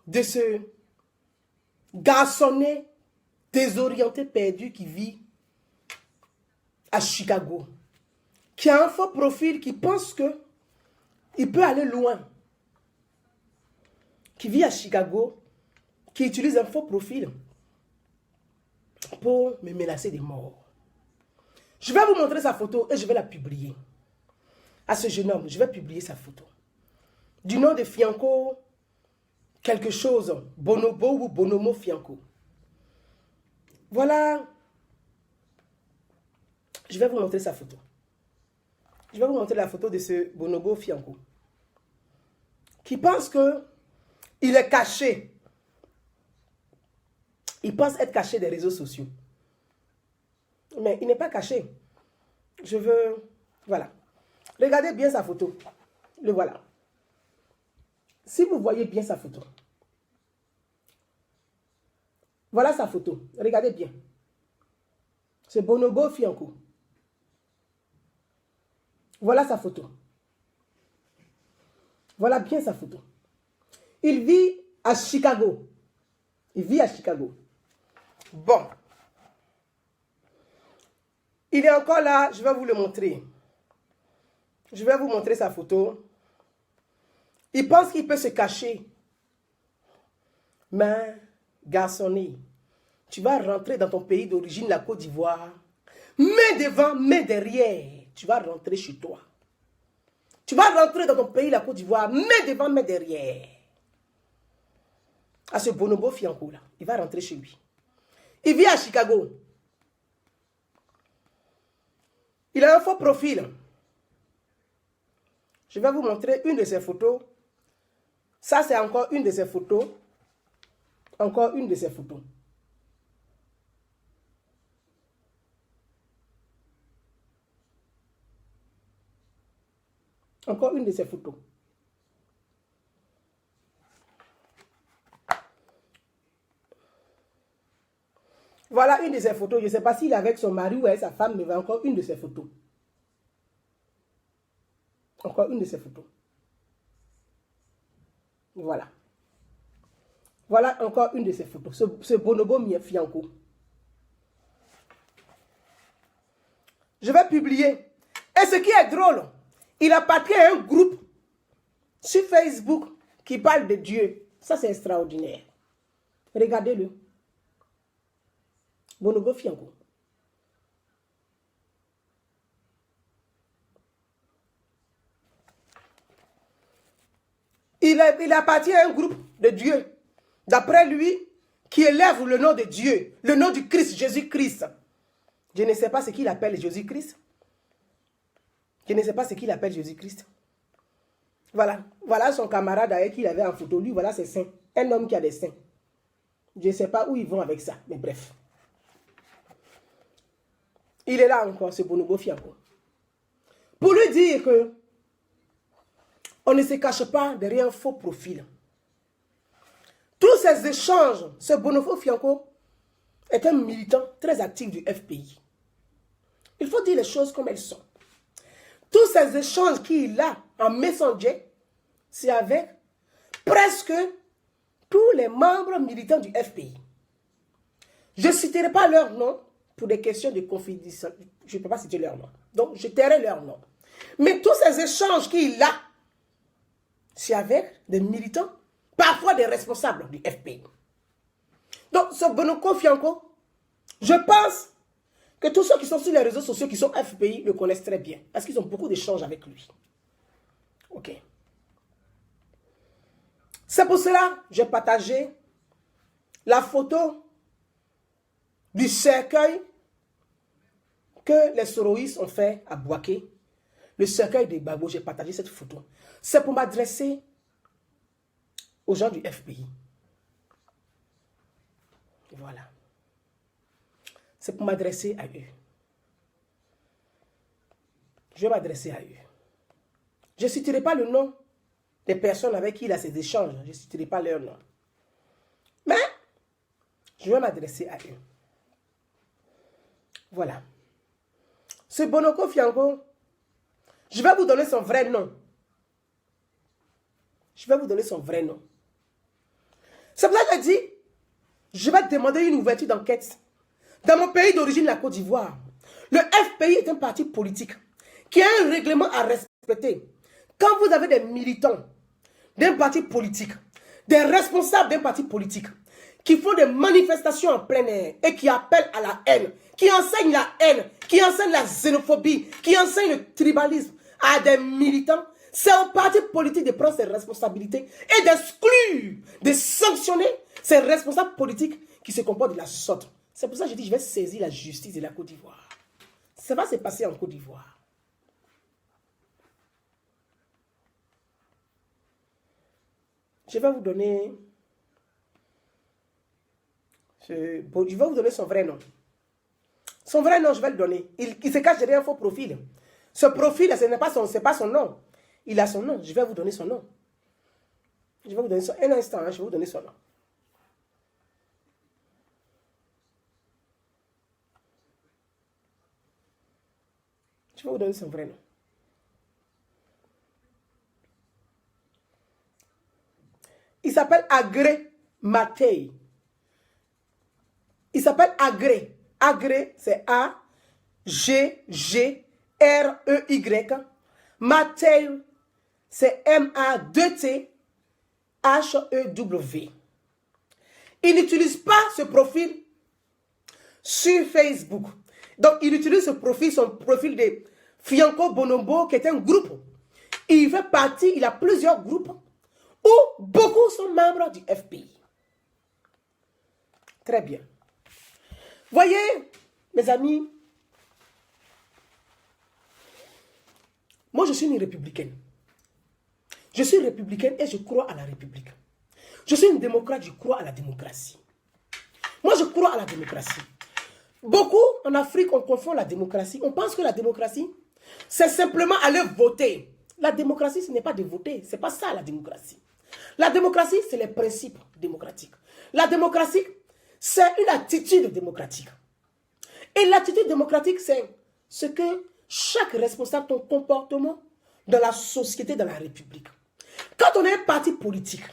de ce garçonnet désorienté, perdu, qui vit à Chicago, qui a un faux profil, qui pense que il peut aller loin, qui vit à Chicago, qui utilise un faux profil pour me menacer de mort. Je vais vous montrer sa photo et je vais la publier. À ce jeune homme, je vais publier sa photo. Du nom de Fianco, quelque chose, Bonobo ou Bonomo Fianco. Voilà. Je vais vous montrer sa photo. Je vais vous montrer la photo de ce Bonobo Fianco, qui pense que il est caché. Il pense être caché des réseaux sociaux. Mais il n'est pas caché. Je veux... Voilà. Regardez bien sa photo. Le voilà. Si vous voyez bien sa photo. Voilà sa photo. Regardez bien. C'est Bonobo Fianco. Voilà sa photo. Voilà bien sa photo. Il vit à Chicago. Il vit à Chicago. Bon. Il est encore là. Je vais vous le montrer. Je vais vous montrer sa photo. Il pense qu'il peut se cacher. Mais, garçonnet, tu vas rentrer dans ton pays d'origine, la Côte d'Ivoire. Main devant, main derrière. Tu vas rentrer chez toi. Tu vas rentrer dans ton pays, la Côte d'Ivoire, main devant, main derrière. à ce bonobo Fianco là. Il va rentrer chez lui. Il vit à Chicago. Il a un faux profil. Je vais vous montrer une de ses photos. Ça, c'est encore une de ses photos. Encore une de ses photos. Encore une de ses photos. Voilà une de ses photos. Je ne sais pas s'il est avec son mari ou avec sa femme, mais voilà encore une de ses photos. Encore une de ses photos. Voilà. Voilà encore une de ses photos. Ce bonobo Fianco. Je vais publier. Et ce qui est drôle, il appartient à un groupe sur Facebook qui parle de Dieu. Ça, c'est extraordinaire. Regardez-le. Bonobo Fianco. Il appartient à un groupe de Dieu, d'après lui, qui élève le nom de Dieu, le nom du Christ, Jésus-Christ. Je ne sais pas ce qu'il appelle Jésus-Christ. Je ne sais pas ce qu'il appelle Jésus-Christ. Voilà. Voilà son camarade avec qui il avait en photo. Lui, voilà ses seins. Un homme qui a des seins. Je ne sais pas où ils vont avec ça, mais bref. Il est là encore, ce bonobo Fianco. Pour lui dire que on ne se cache pas derrière un faux profil. Tous ces échanges, ce bonobo Fianco est un militant très actif du FPI. Il faut dire les choses comme elles sont. Tous ces échanges qu'il a en Messenger, c'est avec presque tous les membres militants du FPI. Je ne citerai pas leur nom pour des questions de confidentialité. Je ne peux pas citer leur nom. Donc, je tairai leur nom. Mais tous ces échanges qu'il a, c'est avec des militants, parfois des responsables du FPI. Donc, ce bonobo Fianco, je pense que tous ceux qui sont sur les réseaux sociaux, qui sont FPI, le connaissent très bien. Parce qu'ils ont beaucoup d'échanges avec lui. Ok. C'est pour cela que j'ai partagé la photo du cercueil que les soroïstes ont fait à Bouaké. Le cercueil de Gbagbo, j'ai partagé cette photo. C'est pour m'adresser aux gens du FPI. Voilà. C'est pour m'adresser à eux. Je vais m'adresser à eux. Je ne citerai pas le nom des personnes avec qui il a ces échanges. Je ne citerai pas leur nom. Mais, je vais m'adresser à eux. Voilà. Ce bonobo Fianco, je vais vous donner son vrai nom. Je vais vous donner son vrai nom. C'est pour ça que je dis, je vais demander une ouverture d'enquête. Dans mon pays d'origine, la Côte d'Ivoire, le FPI est un parti politique qui a un règlement à respecter. Quand vous avez des militants d'un parti politique, des responsables d'un parti politique, qui font des manifestations en plein air et qui appellent à la haine, qui enseignent la haine, qui enseignent la xénophobie, qui enseignent le tribalisme à des militants, c'est au parti politique de prendre ses responsabilités et d'exclure, de sanctionner ces responsables politiques qui se comportent de la sorte. C'est pour ça que je dis je vais saisir la justice de la Côte d'Ivoire. Ça va se passer en Côte d'Ivoire. Je vais vous donner... Je vais vous donner son vrai nom. Son vrai nom, je vais le donner. Il se cache derrière un faux profil. Ce profil, ce n'est pas son nom. Il a son nom. Je vais vous donner son nom. Je vais vous donner son nom. Un instant, je vais vous donner son nom. Je vais vous donner son vrai nom. Il s'appelle Agré Matei. Il s'appelle Agré. Agré, c'est A-G-G-R-E-Y. Matei, c'est M-A-2-T-H-E-W. Il n'utilise pas ce profil sur Facebook. Donc, il utilise son profil de Fianco Bonobo, qui est un groupe. Il fait partie, il a plusieurs groupes où beaucoup sont membres du FPI. Très bien. Voyez, mes amis, moi je suis une républicaine. Je suis républicaine et je crois à la République. Je suis une démocrate, je crois à la démocratie. Moi je crois à la démocratie. Beaucoup en Afrique, on confond la démocratie. On pense que la démocratie, c'est simplement aller voter. La démocratie, ce n'est pas de voter. Ce n'est pas ça la démocratie. La démocratie, c'est les principes démocratiques. La démocratie, c'est une attitude démocratique. Et l'attitude démocratique, c'est ce que chaque responsable, ton comportement dans la société, dans la République. Quand on est un parti politique,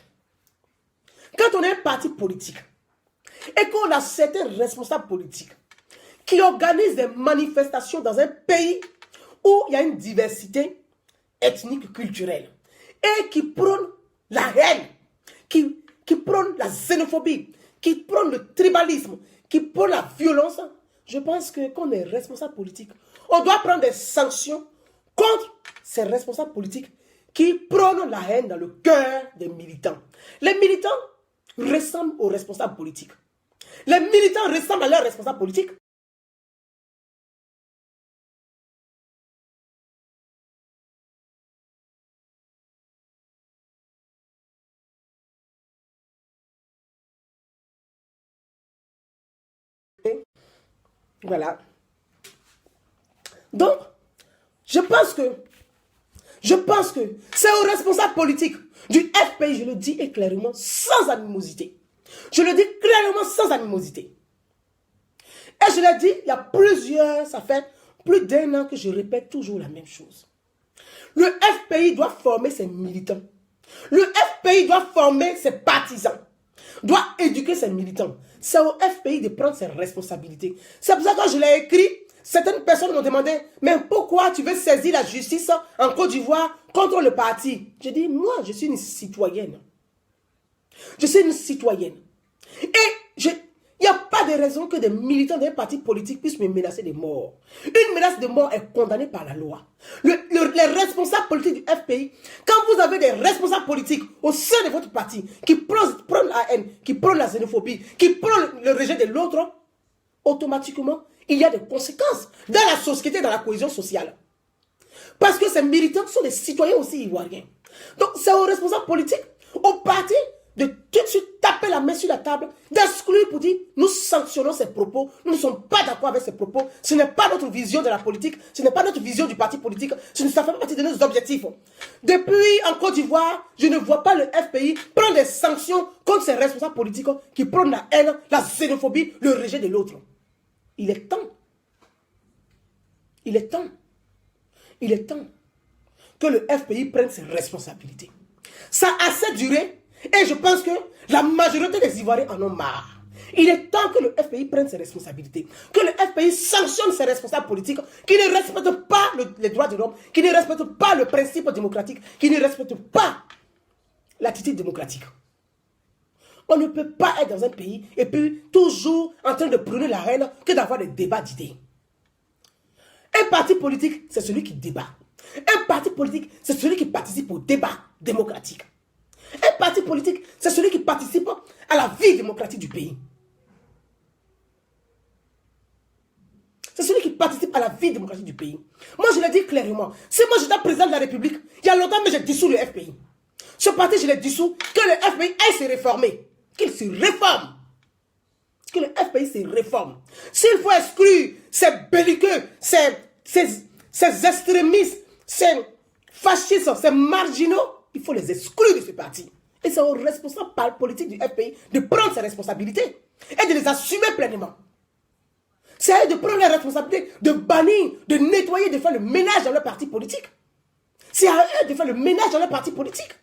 et qu'on a certains responsables politiques qui organisent des manifestations dans un pays où il y a une diversité ethnique, culturelle, et qui prônent la haine, qui prônent la xénophobie, qui prônent le tribalisme, qui prônent la violence, je pense que quand on est responsable politique, on doit prendre des sanctions contre ces responsables politiques qui prônent la haine dans le cœur des militants. Les militants ressemblent aux responsables politiques. Les militants ressemblent à leurs responsables politiques. Voilà. Donc, je pense que c'est aux responsables politiques du FPI, je le dis et clairement, sans animosité. Je le dis clairement, sans animosité. Et je l'ai dit, il y a ça fait plus d'1 an que je répète toujours la même chose. Le FPI doit former ses militants. Le FPI doit former ses partisans. Doit éduquer ses militants. C'est au FPI de prendre ses responsabilités. C'est pour ça que quand je l'ai écrit, certaines personnes m'ont demandé, mais pourquoi tu veux saisir la justice en Côte d'Ivoire contre le parti? J'ai dit, moi, je suis une citoyenne. Je suis une citoyenne. Et il n'y a pas de raison que des militants d'un parti politique puissent me menacer de mort. Une menace de mort est condamnée par la loi. Les responsables politiques du FPI, quand vous avez des responsables politiques au sein de votre parti qui prônent la haine, qui prônent la xénophobie, qui prônent le rejet de l'autre, automatiquement, il y a des conséquences dans la société, dans la cohésion sociale. Parce que ces militants sont des citoyens aussi ivoiriens. Donc, c'est aux responsables politiques, aux partis, de tout de suite taper la main sur la table, d'exclure pour dire, nous sanctionnons ces propos, nous ne sommes pas d'accord avec ces propos, ce n'est pas notre vision de la politique, ce n'est pas notre vision du parti politique, ça ne fait pas partie de nos objectifs. Depuis en Côte d'Ivoire, je ne vois pas le FPI prendre des sanctions contre ces responsables politiques qui prônent la haine, la xénophobie, le rejet de l'autre. Il est temps. Il est temps. Il est temps que le FPI prenne ses responsabilités. Ça a assez duré. Et je pense que la majorité des Ivoiriens en ont marre. Il est temps que le FPI prenne ses responsabilités. Que le FPI sanctionne ses responsables politiques qui ne respectent pas les droits de l'homme, qui ne respectent pas le principe démocratique, qui ne respectent pas l'attitude démocratique. On ne peut pas être dans un pays et puis toujours en train de prôner la haine que d'avoir des débats d'idées. Un parti politique, c'est celui qui débat. Un parti politique, c'est celui qui participe au débat démocratique. Un parti politique, c'est celui qui participe à la vie démocratique du pays. C'est celui qui participe à la vie démocratique du pays. Moi, je l'ai dit clairement. Si moi, j'étais président de la République, il y a longtemps, mais j'ai dissous le FPI. Ce parti, je l'ai dissous, que le FPI aille se réformer. Qu'il se réforme. Que le FPI se réforme. S'il faut exclure ces belliqueux, ces extrémistes, ces fascistes, ces marginaux, il faut les exclure de ce parti. Et c'est aux responsables politiques du FPI de prendre ses responsabilités et de les assumer pleinement. C'est à eux de prendre les responsabilités, de bannir, de nettoyer, de faire le ménage dans leur parti politique. C'est à eux de faire le ménage dans leur parti politique.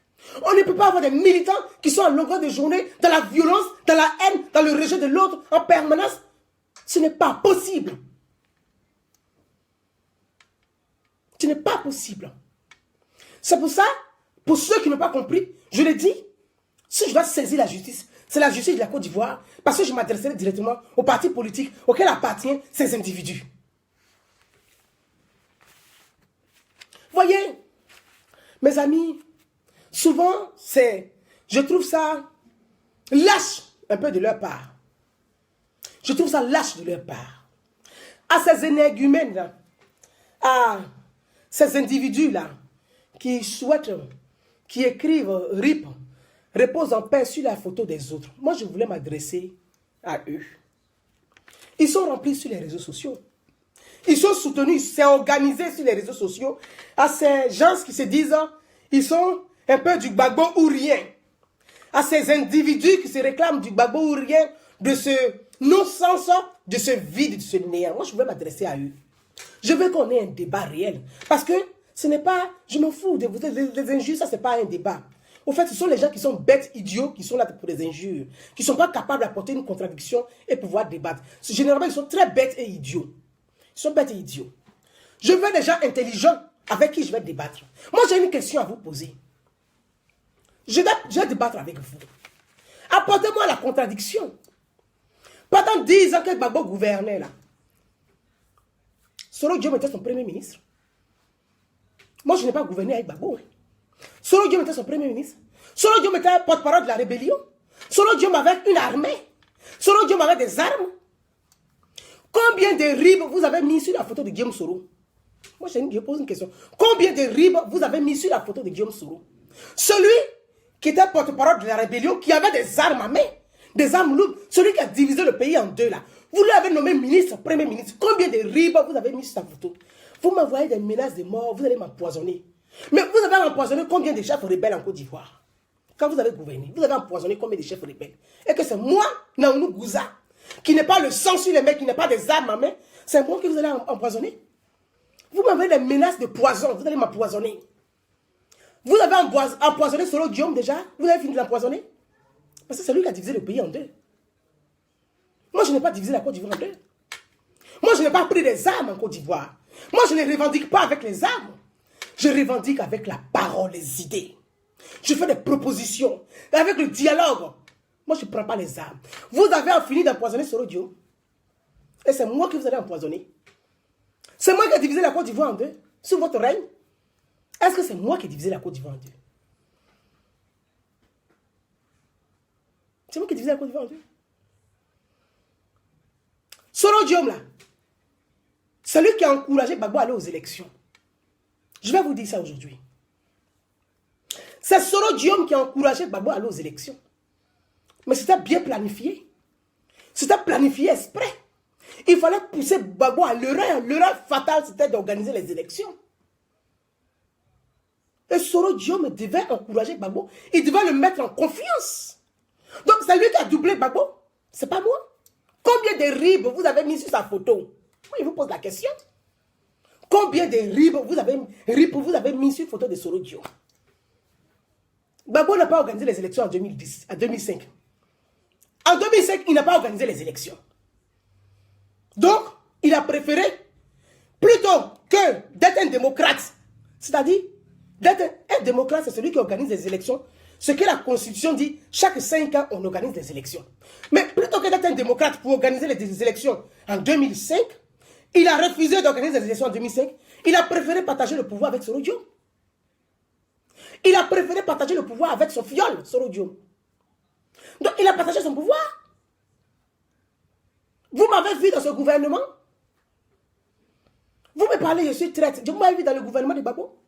On ne peut pas avoir des militants qui sont en longueur de journée dans la violence, dans la haine, dans le rejet de l'autre en permanence. Ce n'est pas possible. Ce n'est pas possible. C'est pour ça, pour ceux qui n'ont pas compris, je l'ai dit, si je dois saisir la justice, c'est la justice de la Côte d'Ivoire, parce que je m'adresserai directement aux partis politiques auxquels appartiennent ces individus. Voyez, mes amis, souvent, je trouve ça lâche un peu de leur part. Je trouve ça lâche de leur part. À ces énergumènes-là, à ces individus-là, qui souhaitent, qui écrivent RIP, repose en paix sur la photo des autres. Moi, je voulais m'adresser à eux. Ils sont remplis sur les réseaux sociaux. Ils sont soutenus, c'est organisé sur les réseaux sociaux. À ces gens qui se disent, ils sont un peu du Gbagbo ou rien. À ces individus qui se réclament du Gbagbo ou rien, de ce non-sens, de ce vide, de ce néant. Moi, je voulais m'adresser à eux. Je veux qu'on ait un débat réel. Parce que ce n'est pas, je m'en fous, des injures, ça, ce n'est pas un débat. Au fait, ce sont les gens qui sont bêtes, idiots, qui sont là pour des injures, qui ne sont pas capables d'apporter une contradiction et pouvoir débattre. Généralement, ils sont très bêtes et idiots. Ils sont bêtes et idiots. Je veux des gens intelligents avec qui je vais débattre. Moi, j'ai une question à vous poser. Je vais débattre avec vous. Apportez-moi la contradiction. Pendant 10 ans que Gbagbo gouvernait là, Soro Diom était son premier ministre. Moi, je n'ai pas gouverné avec Gbagbo. Soro Diom était son premier ministre. Soro Diom était porte-parole de la rébellion. Soro Diom avait une armée. Soro Diom avait des armes. Combien de ribes vous avez mis sur la photo de Guillaume Soro? Moi, je pose une question. Combien de ribes vous avez mis sur la photo de Guillaume Soro? Celui qui était porte-parole de la rébellion, qui avait des armes à main, des armes lourdes, celui qui a divisé le pays en deux là. Vous l'avez nommé ministre, premier ministre. Combien de ribes vous avez mis sur sa photo? Vous m'envoyez des menaces de mort, vous allez m'empoisonner. Mais vous avez empoisonné combien de chefs rebelles en Côte d'Ivoire? Quand vous avez gouverné, vous avez empoisonné combien de chefs rebelles? Et que c'est moi, Naounou Gouza, qui n'est pas le sang sur les mecs, qui n'est pas des armes à main, c'est moi que vous allez empoisonner. Vous m'envoyez des menaces de poison, vous allez m'empoisonner. Vous avez empoisonné Soro Diom déjà? Vous avez fini de l'empoisonner? Parce que c'est lui qui a divisé le pays en deux. Moi, je n'ai pas divisé la Côte d'Ivoire en deux. Moi, je n'ai pas pris des armes en Côte d'Ivoire. Moi, je ne revendique pas avec les armes. Je revendique avec la parole, les idées. Je fais des propositions. Avec le dialogue. Moi, je ne prends pas les armes. Vous avez fini d'empoisonner Soro Diom. Et c'est moi qui vous allez empoisonner. C'est moi qui ai divisé la Côte d'Ivoire en deux. Sous votre règne. Est-ce que c'est moi qui ai divisé la Côte d'Ivoire en deux? C'est moi qui ai divisé la Côte d'Ivoire en deux. Soro Diom là, c'est lui qui a encouragé Gbagbo à aller aux élections. Je vais vous dire ça aujourd'hui. C'est Soro Diom qui a encouragé Gbagbo à aller aux élections. Mais c'était bien planifié. C'était planifié exprès. Il fallait pousser Gbagbo à l'erreur. L'erreur fatale, c'était d'organiser les élections. Et Soro Diom devait encourager Gbagbo. Il devait le mettre en confiance. Donc c'est lui qui a doublé Gbagbo. C'est pas moi. Combien de ribes vous avez mis sur sa photo? Moi, je vous pose la question. Combien de ribes vous avez mis sur la photo de Soro Diom? Gbagbo n'a pas organisé les élections en 2010, en 2005. En 2005, il n'a pas organisé les élections. Donc, il a préféré, plutôt que d'être un démocrate, c'est-à-dire, d'être un démocrate, c'est celui qui organise les élections. Ce que la Constitution dit, chaque 5 ans, on organise des élections. Mais plutôt que d'être un démocrate pour organiser les élections en 2005, il a refusé d'organiser les élections en 2005. Il a préféré partager le pouvoir avec Soro Diom. Il a préféré partager le pouvoir avec son fiole, Soro Diom. Donc, il a partagé son pouvoir. Vous m'avez vu dans ce gouvernement. Vous me parlez, je suis traître. Vous m'avez vu dans le gouvernement de Gbagbo.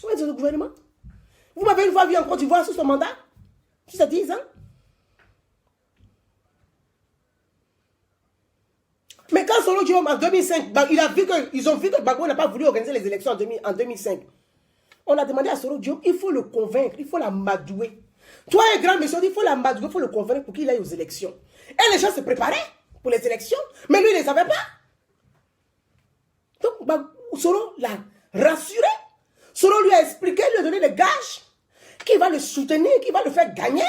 Vous êtes dans le gouvernement. Vous m'avez une fois vu en Côte d'Ivoire sous son mandat. Sous ces 10 ans. Mais quand Soro Diom en 2005, ils ont vu que Gbagbo n'a pas voulu organiser les élections en 2005. On a demandé à Soro Diom, il faut le convaincre, il faut l'amadouer. Toi, un grand monsieur, il faut l'amadouer, il faut le convaincre pour qu'il aille aux élections. Et les gens se préparaient pour les élections, mais lui, il ne les savait pas. Donc, Soro l'a rassuré. Soro lui a expliqué, lui a donné des gages, qu'il va le soutenir, qu'il va le faire gagner.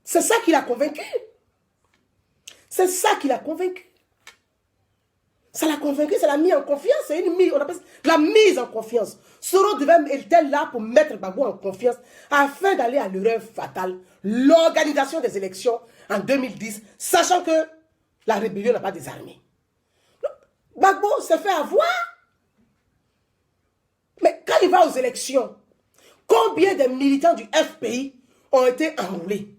C'est ça qui l'a convaincu. C'est ça qui l'a convaincu. Ça l'a convaincu, ça l'a mis en confiance. C'est une mise, on appelle ça la mise en confiance. Soro était là pour mettre Gbagbo en confiance afin d'aller à l'erreur fatale, l'organisation des élections en 2010, sachant que la rébellion n'a pas désarmé. Gbagbo s'est fait avoir. Mais quand il va aux élections, combien de militants du FPI ont été enroulés.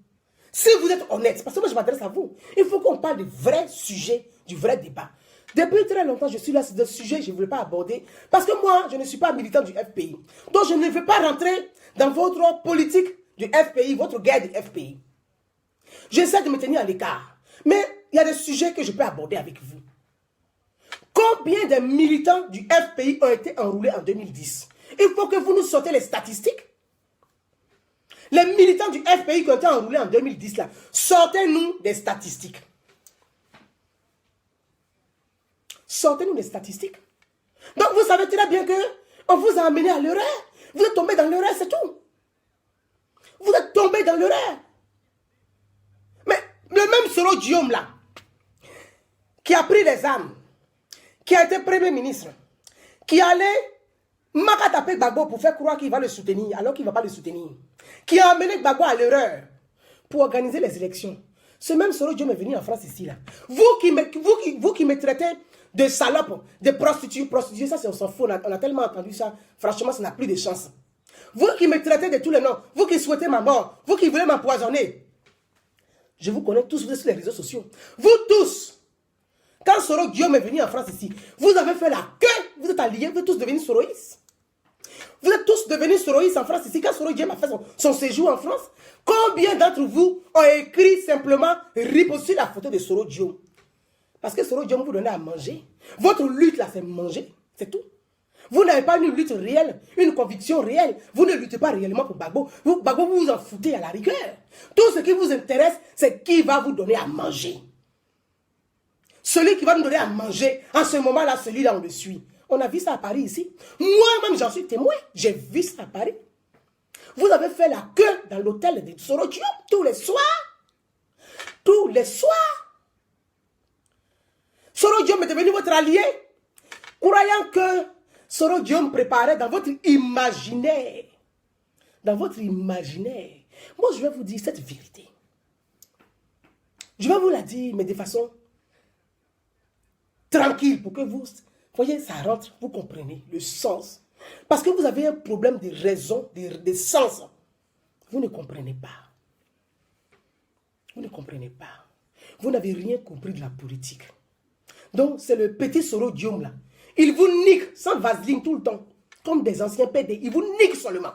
Si vous êtes honnête, parce que moi je m'adresse à vous, il faut qu'on parle du vrai sujet, du vrai débat. Depuis très longtemps, je suis là sur ce sujet, je ne voulais pas aborder. Parce que moi, je ne suis pas militant du FPI. Donc je ne veux pas rentrer dans votre politique du FPI, votre guerre du FPI. J'essaie de me tenir à l'écart. Mais il y a des sujets que je peux aborder avec vous. Combien de militants du FPI ont été enroulés en 2010? Il faut que vous nous sortez les statistiques. Les militants du FPI qui ont été enroulés en 2010, là, sortez-nous des statistiques. Sortez-nous des statistiques. Donc vous savez très bien qu'on vous a amené à l'erreur. Vous êtes tombé dans l'erreur, c'est tout. Vous êtes tombé dans l'erreur. Mais le même Soro Guillaume là, qui a pris les armes, qui a été Premier ministre, qui allait taper Gbagbo pour faire croire qu'il va le soutenir, alors qu'il ne va pas le soutenir, qui a amené Gbagbo à l'erreur pour organiser les élections. Ce même Soro Guillaume est venu en France ici là. Vous qui me traitez de salope, de prostituée, ça on s'en fout, on a tellement entendu ça, franchement ça n'a plus de chance. Vous qui me traitez de tous les noms, vous qui souhaitez ma mort, vous qui voulez m'empoisonner, je vous connais tous, vous êtes sur les réseaux sociaux. Vous tous, quand Soro Guillaume est venu en France ici, vous avez fait la queue, vous êtes alliés, vous êtes tous devenus soroïstes. Vous êtes tous devenus soroïstes en France ici, quand Soro Guillaume a fait son séjour en France. Combien d'entre vous ont écrit simplement riposter la photo de Soro Guillaume? Parce que Soro Guillaume vous donnait à manger. Votre lutte là, c'est manger, c'est tout. Vous n'avez pas une lutte réelle, une conviction réelle. Vous ne luttez pas réellement pour Gbagbo. Gbagbo, vous vous en foutez à la rigueur. Tout ce qui vous intéresse, c'est qui va vous donner à manger. Celui qui va nous donner à manger, en ce moment-là, celui-là, on le suit. On a vu ça à Paris ici. Moi-même, j'en suis témoin. J'ai vu ça à Paris. Vous avez fait la queue dans l'hôtel de Soro Guillaume tous les soirs. Tous les soirs. Soro Guillaume est devenu votre allié, croyant que Soro Guillaume préparait dans votre imaginaire. Dans votre imaginaire. Moi, je vais vous dire cette vérité. Je vais vous la dire, mais de façon tranquille, pour que vous voyez, ça rentre, vous comprenez le sens. Parce que vous avez un problème de raison, de sens. Vous ne comprenez pas. Vous ne comprenez pas. Vous n'avez rien compris de la politique. Donc, c'est le petit Soro Guillaume là. Il vous nique sans vaseline tout le temps. Comme des anciens PD. Il vous nique seulement.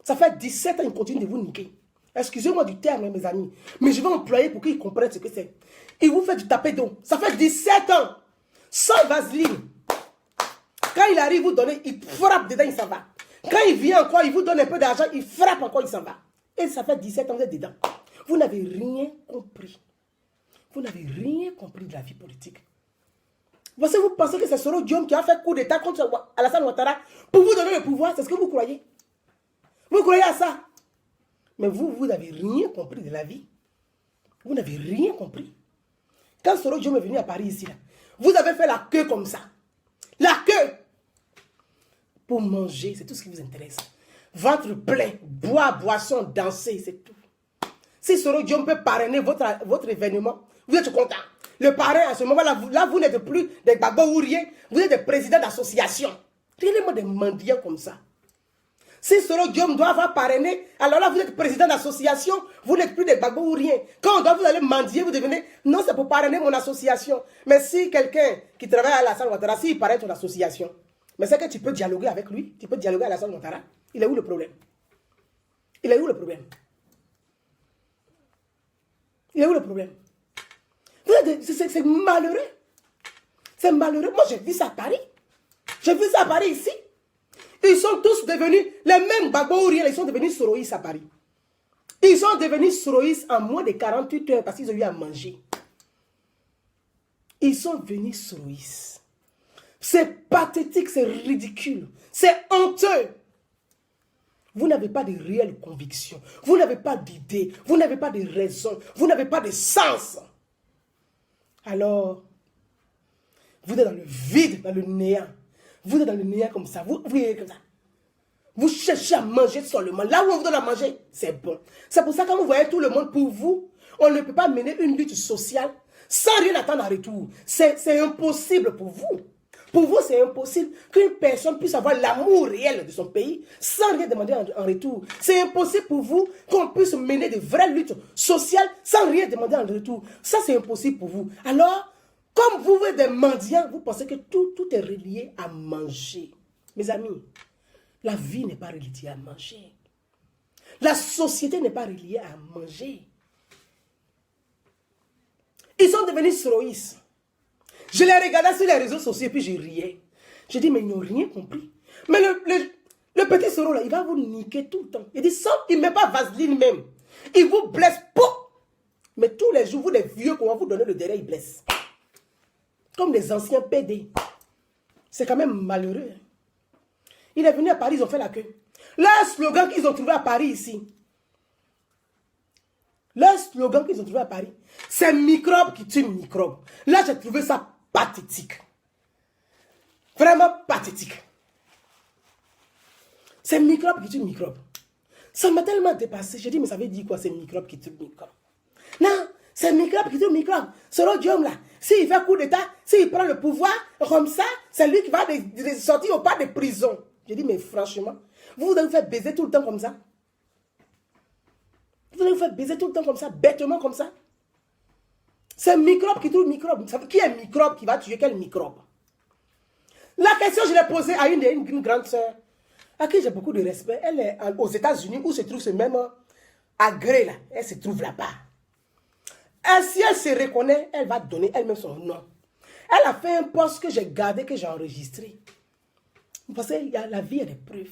Ça fait 17 ans qu'il continue de vous niquer. Excusez-moi du terme, mes amis. Mais je vais employer pour qu'ils comprennent ce que c'est. Il vous fait du tapé d'eau. Ça fait 17 ans. Sans vaseline. Quand il arrive, vous donnez, il frappe dedans, il s'en va. Quand il vient encore, il vous donne un peu d'argent, il frappe encore, il s'en va. Et ça fait 17 ans, vous êtes dedans. Vous n'avez rien compris. Vous n'avez rien compris de la vie politique. Vous pensez que c'est Soro Guillaume qui a fait coup d'état contre Alassane Ouattara pour vous donner le pouvoir? C'est ce que vous croyez? Vous croyez à ça? Mais vous n'avez rien compris de la vie. Vous n'avez rien compris. Quand Soro Guillaume est venu à Paris ici, là, vous avez fait la queue comme ça. La queue. Pour manger, c'est tout ce qui vous intéresse. Ventre plein, boire, boisson, danser, c'est tout. Si Soro Guillaume peut parrainer votre événement, vous êtes content. Le parrain, à ce moment-là, vous n'êtes plus des Gbagbo ou rien. Vous êtes des présidents d'association. Regardez-moi des mendiants comme ça. Si Soro Guillaume doit avoir parrainé, alors là, vous êtes président d'association, vous n'êtes plus des Gbagbo ou rien. Quand on doit vous aller mendier, vous devenez, non, c'est pour parrainer mon association. Mais si quelqu'un qui travaille à Alassane Ouattara, s'il parraine ton association, mais c'est que tu peux dialoguer avec lui, tu peux dialoguer à Alassane Ouattara. Il est où le problème? Il est où le problème? Il est où le problème? C'est malheureux. C'est malheureux. Moi, j'ai vu ça à Paris. J'ai vu ça à Paris ici. Ils sont tous devenus, les mêmes Gbagbo ou rien, ils sont devenus soroïstes à Paris. Ils sont devenus soroïstes en moins de 48 heures parce qu'ils ont eu à manger. Ils sont devenus soroïstes. C'est pathétique, c'est ridicule. C'est honteux. Vous n'avez pas de réelle conviction. Vous n'avez pas d'idée. Vous n'avez pas de raison. Vous n'avez pas de sens. Alors, vous êtes dans le vide, dans le néant. Vous êtes dans le néant comme ça. Vous êtes comme ça. Vous cherchez à manger seulement. Là où on vous donne à manger, c'est bon. C'est pour ça que quand vous voyez tout le monde pour vous, on ne peut pas mener une lutte sociale sans rien attendre en retour. C'est impossible pour vous. Pour vous, c'est impossible qu'une personne puisse avoir l'amour réel de son pays sans rien demander en retour. C'est impossible pour vous qu'on puisse mener de vraies luttes sociales sans rien demander en retour. Ça, c'est impossible pour vous. Alors, comme vous êtes des mendiants, vous pensez que tout est relié à manger. Mes amis, la vie n'est pas reliée à manger. La société n'est pas reliée à manger. Ils sont devenus soroïstes. Je les regardais sur les réseaux sociaux et puis je riais. Je dis, mais ils n'ont rien compris. Mais le petit Soro là, il va vous niquer tout le temps. Il dit, il ne met pas vaseline même. Il vous blesse, mais tous les jours, vous les vieux, qu'on va vous donner le derrière, il blesse. Comme les anciens PD. C'est quand même malheureux. Il est venu à Paris, ils ont fait la queue. Leur slogan qu'ils ont trouvé à Paris ici. Leur slogan qu'ils ont trouvé à Paris, c'est microbe qui tue microbe. Là, j'ai trouvé ça pathétique. Vraiment pathétique. C'est microbe qui tue microbe. Ça m'a tellement dépassé. J'ai dit, mais ça veut dire quoi, c'est microbe qui tue microbe? Non, c'est microbe qui tue microbe. Ce Diom là, s'il fait coup d'état, s'il prend le pouvoir, comme ça, c'est lui qui va sortir au pas de prison. J'ai dit, mais franchement, vous allez vous faire baiser tout le temps comme ça? Vous allez vous faire baiser tout le temps comme ça, bêtement comme ça? C'est microbe qui tue microbe. Qui est microbe qui va tuer quel microbe? La question, je l'ai posée à une grande sœur, à qui j'ai beaucoup de respect. Elle est aux États-Unis, où se trouve ce même agrès là. Elle se trouve là-bas. Et si elle se reconnaît, elle va donner elle-même son nom. Elle a fait un post que j'ai gardé, que j'ai enregistré. Parce que la vie a des preuves.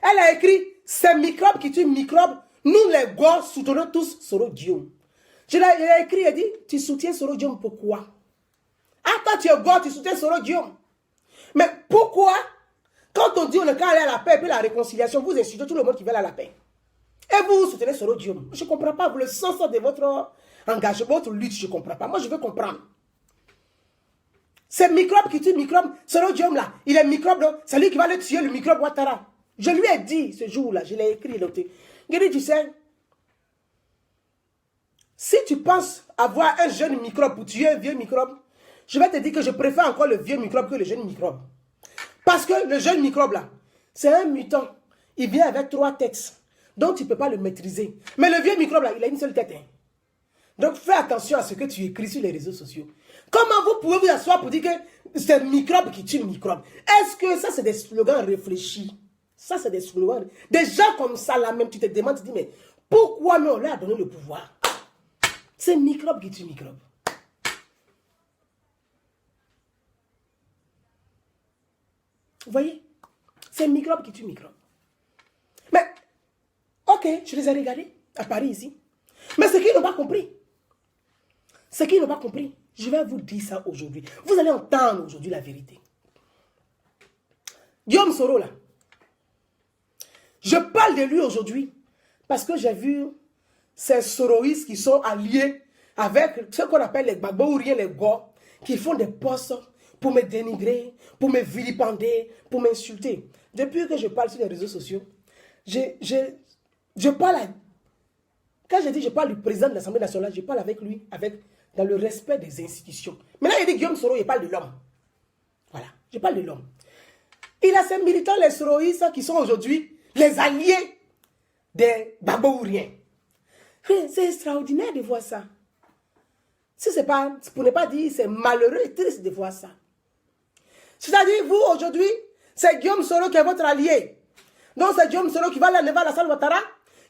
Elle a écrit, c'est microbe qui tue microbe. Nous les gars soutenons tous Soro Diom. Je l'ai écrit et dit, tu soutiens Soro Diom pourquoi? Ah, quand tu es gars, tu soutiens Soro Diom. Mais pourquoi, quand on dit on est qu'à aller à la paix et puis la réconciliation, vous insultez tout le monde qui veut aller à la paix? Et vous soutenez Soro Diom. Je ne comprends pas le sens de votre engagement, votre lutte, je ne comprends pas. Moi, je veux comprendre. C'est microbe qui tue microbe. Soro Diom là, il est microbe, c'est lui qui va le tuer, le microbe Ouattara. Je lui ai dit ce jour-là, je l'ai écrit. Il dit, tu sais, si tu penses avoir un jeune microbe pour tuer un vieux microbe, je vais te dire que je préfère encore le vieux microbe que le jeune microbe. Parce que le jeune microbe là, c'est un mutant. Il vient avec 3 têtes, donc tu ne peux pas le maîtriser. Mais le vieux microbe là, il a une seule tête. Hein. Donc fais attention à ce que tu écris sur les réseaux sociaux. Comment vous pouvez vous asseoir pour dire que c'est un microbe qui tue le microbe? Est-ce que ça c'est des slogans réfléchis? Ça c'est des slogans. Des gens comme ça là même, tu te demandes, tu te dis, mais pourquoi on leur a donné le pouvoir? C'est microbe qui tue microbe. Vous voyez? C'est microbe qui tue microbe. Mais, ok, je les ai regardés à Paris ici. Mais ce qu'ils n'ont pas compris, je vais vous dire ça aujourd'hui. Vous allez entendre aujourd'hui la vérité. Guillaume Soro là, je parle de lui aujourd'hui parce que j'ai vu ces soroïstes qui sont alliés avec ce qu'on appelle les Gbagbo-Ouriens, les gars, qui font des posts pour me dénigrer, pour me vilipender, pour m'insulter. Depuis que je parle sur les réseaux sociaux, je parle quand je dis je parle du président de l'Assemblée nationale, je parle avec lui, dans le respect des institutions. Maintenant, il dit Guillaume Soro, il parle de l'homme. Voilà, je parle de l'homme. Il a ces militants, les soroïstes, qui sont aujourd'hui les alliés des Gbagbo-Ouriens. C'est extraordinaire de voir ça. Si c'est pas, pour ne pas dire, c'est malheureux et triste de voir ça. C'est-à-dire, vous, aujourd'hui, c'est Guillaume Soro qui est votre allié. Donc, c'est Guillaume Soro qui va aller à Alassane Ouattara,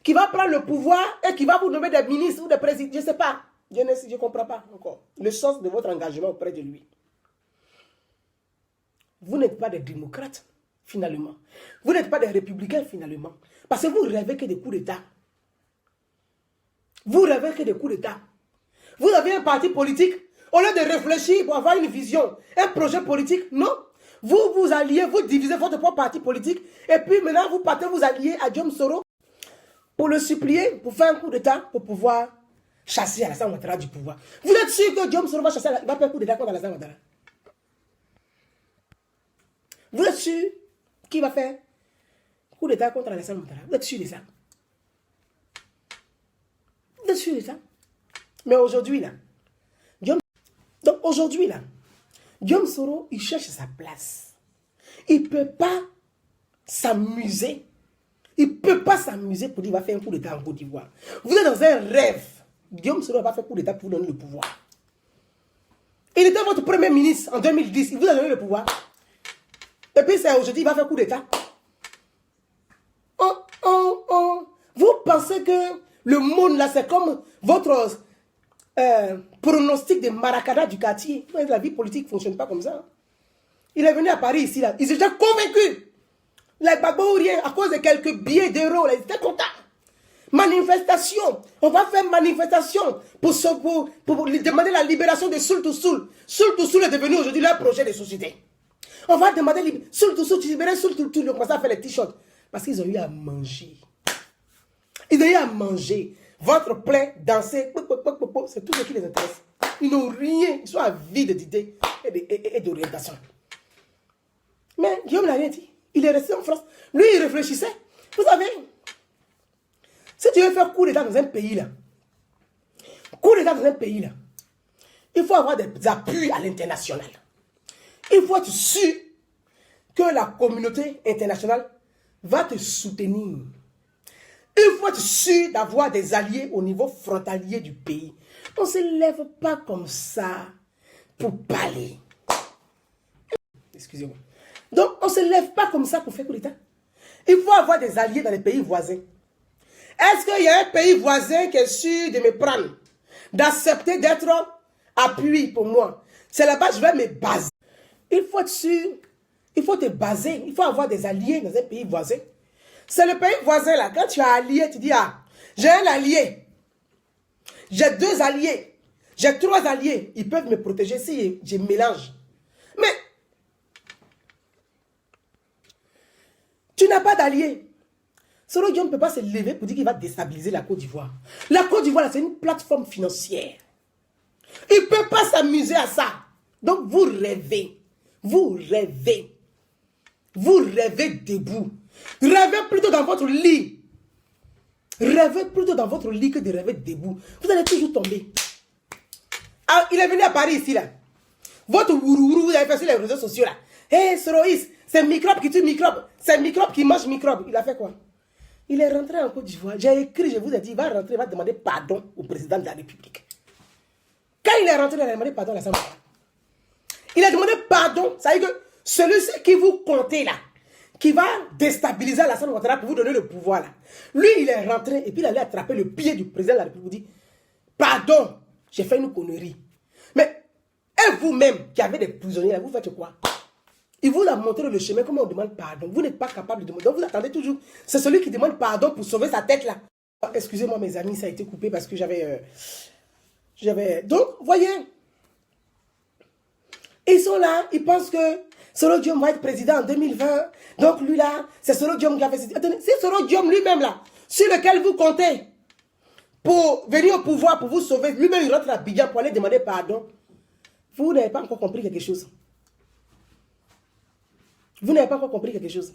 qui va prendre le pouvoir et qui va vous nommer des ministres ou des présidents. Je ne sais pas. Je ne comprends pas encore le sens de votre engagement auprès de lui. Vous n'êtes pas des démocrates, finalement. Vous n'êtes pas des républicains, finalement. Parce que vous rêvez que des coups d'État. Vous rêvez que des coups d'État. Vous avez un parti politique, au lieu de réfléchir pour avoir une vision, un projet politique, non. Vous vous alliez, vous divisez votre propre parti politique, et puis maintenant vous partez vous allier à Guillaume Soro pour le supplier, pour faire un coup d'État, pour pouvoir chasser Alassane Ouattara du pouvoir. Vous êtes sûr que Guillaume Soro va chasser, va faire un coup d'État contre Alassane Ouattara? Vous êtes sûr qu'il va faire un coup d'État contre Alassane Ouattara? Vous êtes sûr de ça? Vous êtes sûr de ça? Mais aujourd'hui, là, Guillaume Soro, il cherche sa place. Il ne peut pas s'amuser. Il ne peut pas s'amuser pour dire qu'il va faire un coup d'État en Côte d'Ivoire. Vous êtes dans un rêve. Guillaume Soro n'a pas fait coup d'État pour vous donner le pouvoir. Il était votre premier ministre en 2010. Il vous a donné le pouvoir. Et puis c'est aujourd'hui qu'il va faire coup d'État. Vous pensez que le monde là, c'est comme votre pronostic de Maracana du quartier. La vie politique ne fonctionne pas comme ça. Il est venu à Paris ici, là. Il s'est déjà convaincu. Les babos ou rien, à cause de quelques billets d'euros, ils étaient contents. Manifestation. On va faire manifestation pour demander la libération de Soul to Soul. Soul to Soul est devenu aujourd'hui leur projet de société. On va demander Soul to Soul, tu libères Soul to Soul. Ils ont commencé à faire les t-shirts. Parce qu'ils ont eu à manger. Ils ont eu à manger. Votre plaie, danser, c'est tout ce qui les intéresse. Ils n'ont rien. Ils sont à vide d'idées et d'orientation. Mais Guillaume n'a rien dit. Il est resté en France. Lui, il réfléchissait. Vous savez, si tu veux faire coup d'État dans un pays là, il faut avoir des appuis à l'international. Il faut être sûr que la communauté internationale va te soutenir. Il faut être sûr d'avoir des alliés au niveau frontalier du pays. On ne se lève pas comme ça pour parler. Excusez-moi. Donc, on ne se lève pas comme ça pour faire coup d'État. Il faut avoir des alliés dans les pays voisins. Est-ce qu'il y a un pays voisin qui est sûr de me prendre, d'accepter d'être appui pour moi? C'est là-bas que je vais me baser. Il faut être sûr, il faut te baser, il faut avoir des alliés dans un pays voisin. C'est le pays voisin là, quand tu as allié, tu dis, ah, j'ai un allié, j'ai 2 alliés, j'ai 3 alliés, ils peuvent me protéger si je mélange. Mais, tu n'as pas d'allié. Soro Guillaume ne peut pas se lever pour dire qu'il va déstabiliser la Côte d'Ivoire. La Côte d'Ivoire, c'est une plateforme financière. Il ne peut pas s'amuser à ça. Donc, vous rêvez. Vous rêvez. Vous rêvez debout. Rêvez plutôt dans votre lit. Rêvez plutôt dans votre lit que de rêver debout. Vous allez toujours tomber. Ah, il est venu à Paris ici, là. Votre wourourou, vous avez fait sur les réseaux sociaux, là. Hé, Soroïs, c'est microbe qui tue microbe. C'est microbe qui mange microbe. Il a fait quoi? Il est rentré en Côte d'Ivoire. J'ai écrit, je vous ai dit, il va rentrer, il va demander pardon au président de la République. Quand il est rentré, il a demandé pardon à l'Assemblée. Il a demandé pardon. Ça veut dire que celui-ci qui vous comptez là, qui va déstabiliser l'Assemblée pour vous donner le pouvoir là. Lui, il est rentré et puis il allait attraper le pied du président de la République. Il dit, pardon, j'ai fait une connerie. Mais, et vous-même qui avez des prisonniers là, vous faites quoi? Il vous a montré le chemin, comment on demande pardon. Vous n'êtes pas capable de demander. Donc vous attendez toujours. C'est celui qui demande pardon pour sauver sa tête là. Excusez-moi mes amis, ça a été coupé parce que j'avais... Donc, voyez. Ils sont là, ils pensent que Soro Guillaume va être président en 2020. Donc lui là, c'est Soro Guillaume qui a fait... Attendez, c'est Soro Guillaume lui-même là, sur lequel vous comptez pour venir au pouvoir, pour vous sauver. Lui-même il rentre à Abidjan pour aller demander pardon. Vous n'avez pas encore compris quelque chose. Vous n'avez pas encore compris quelque chose.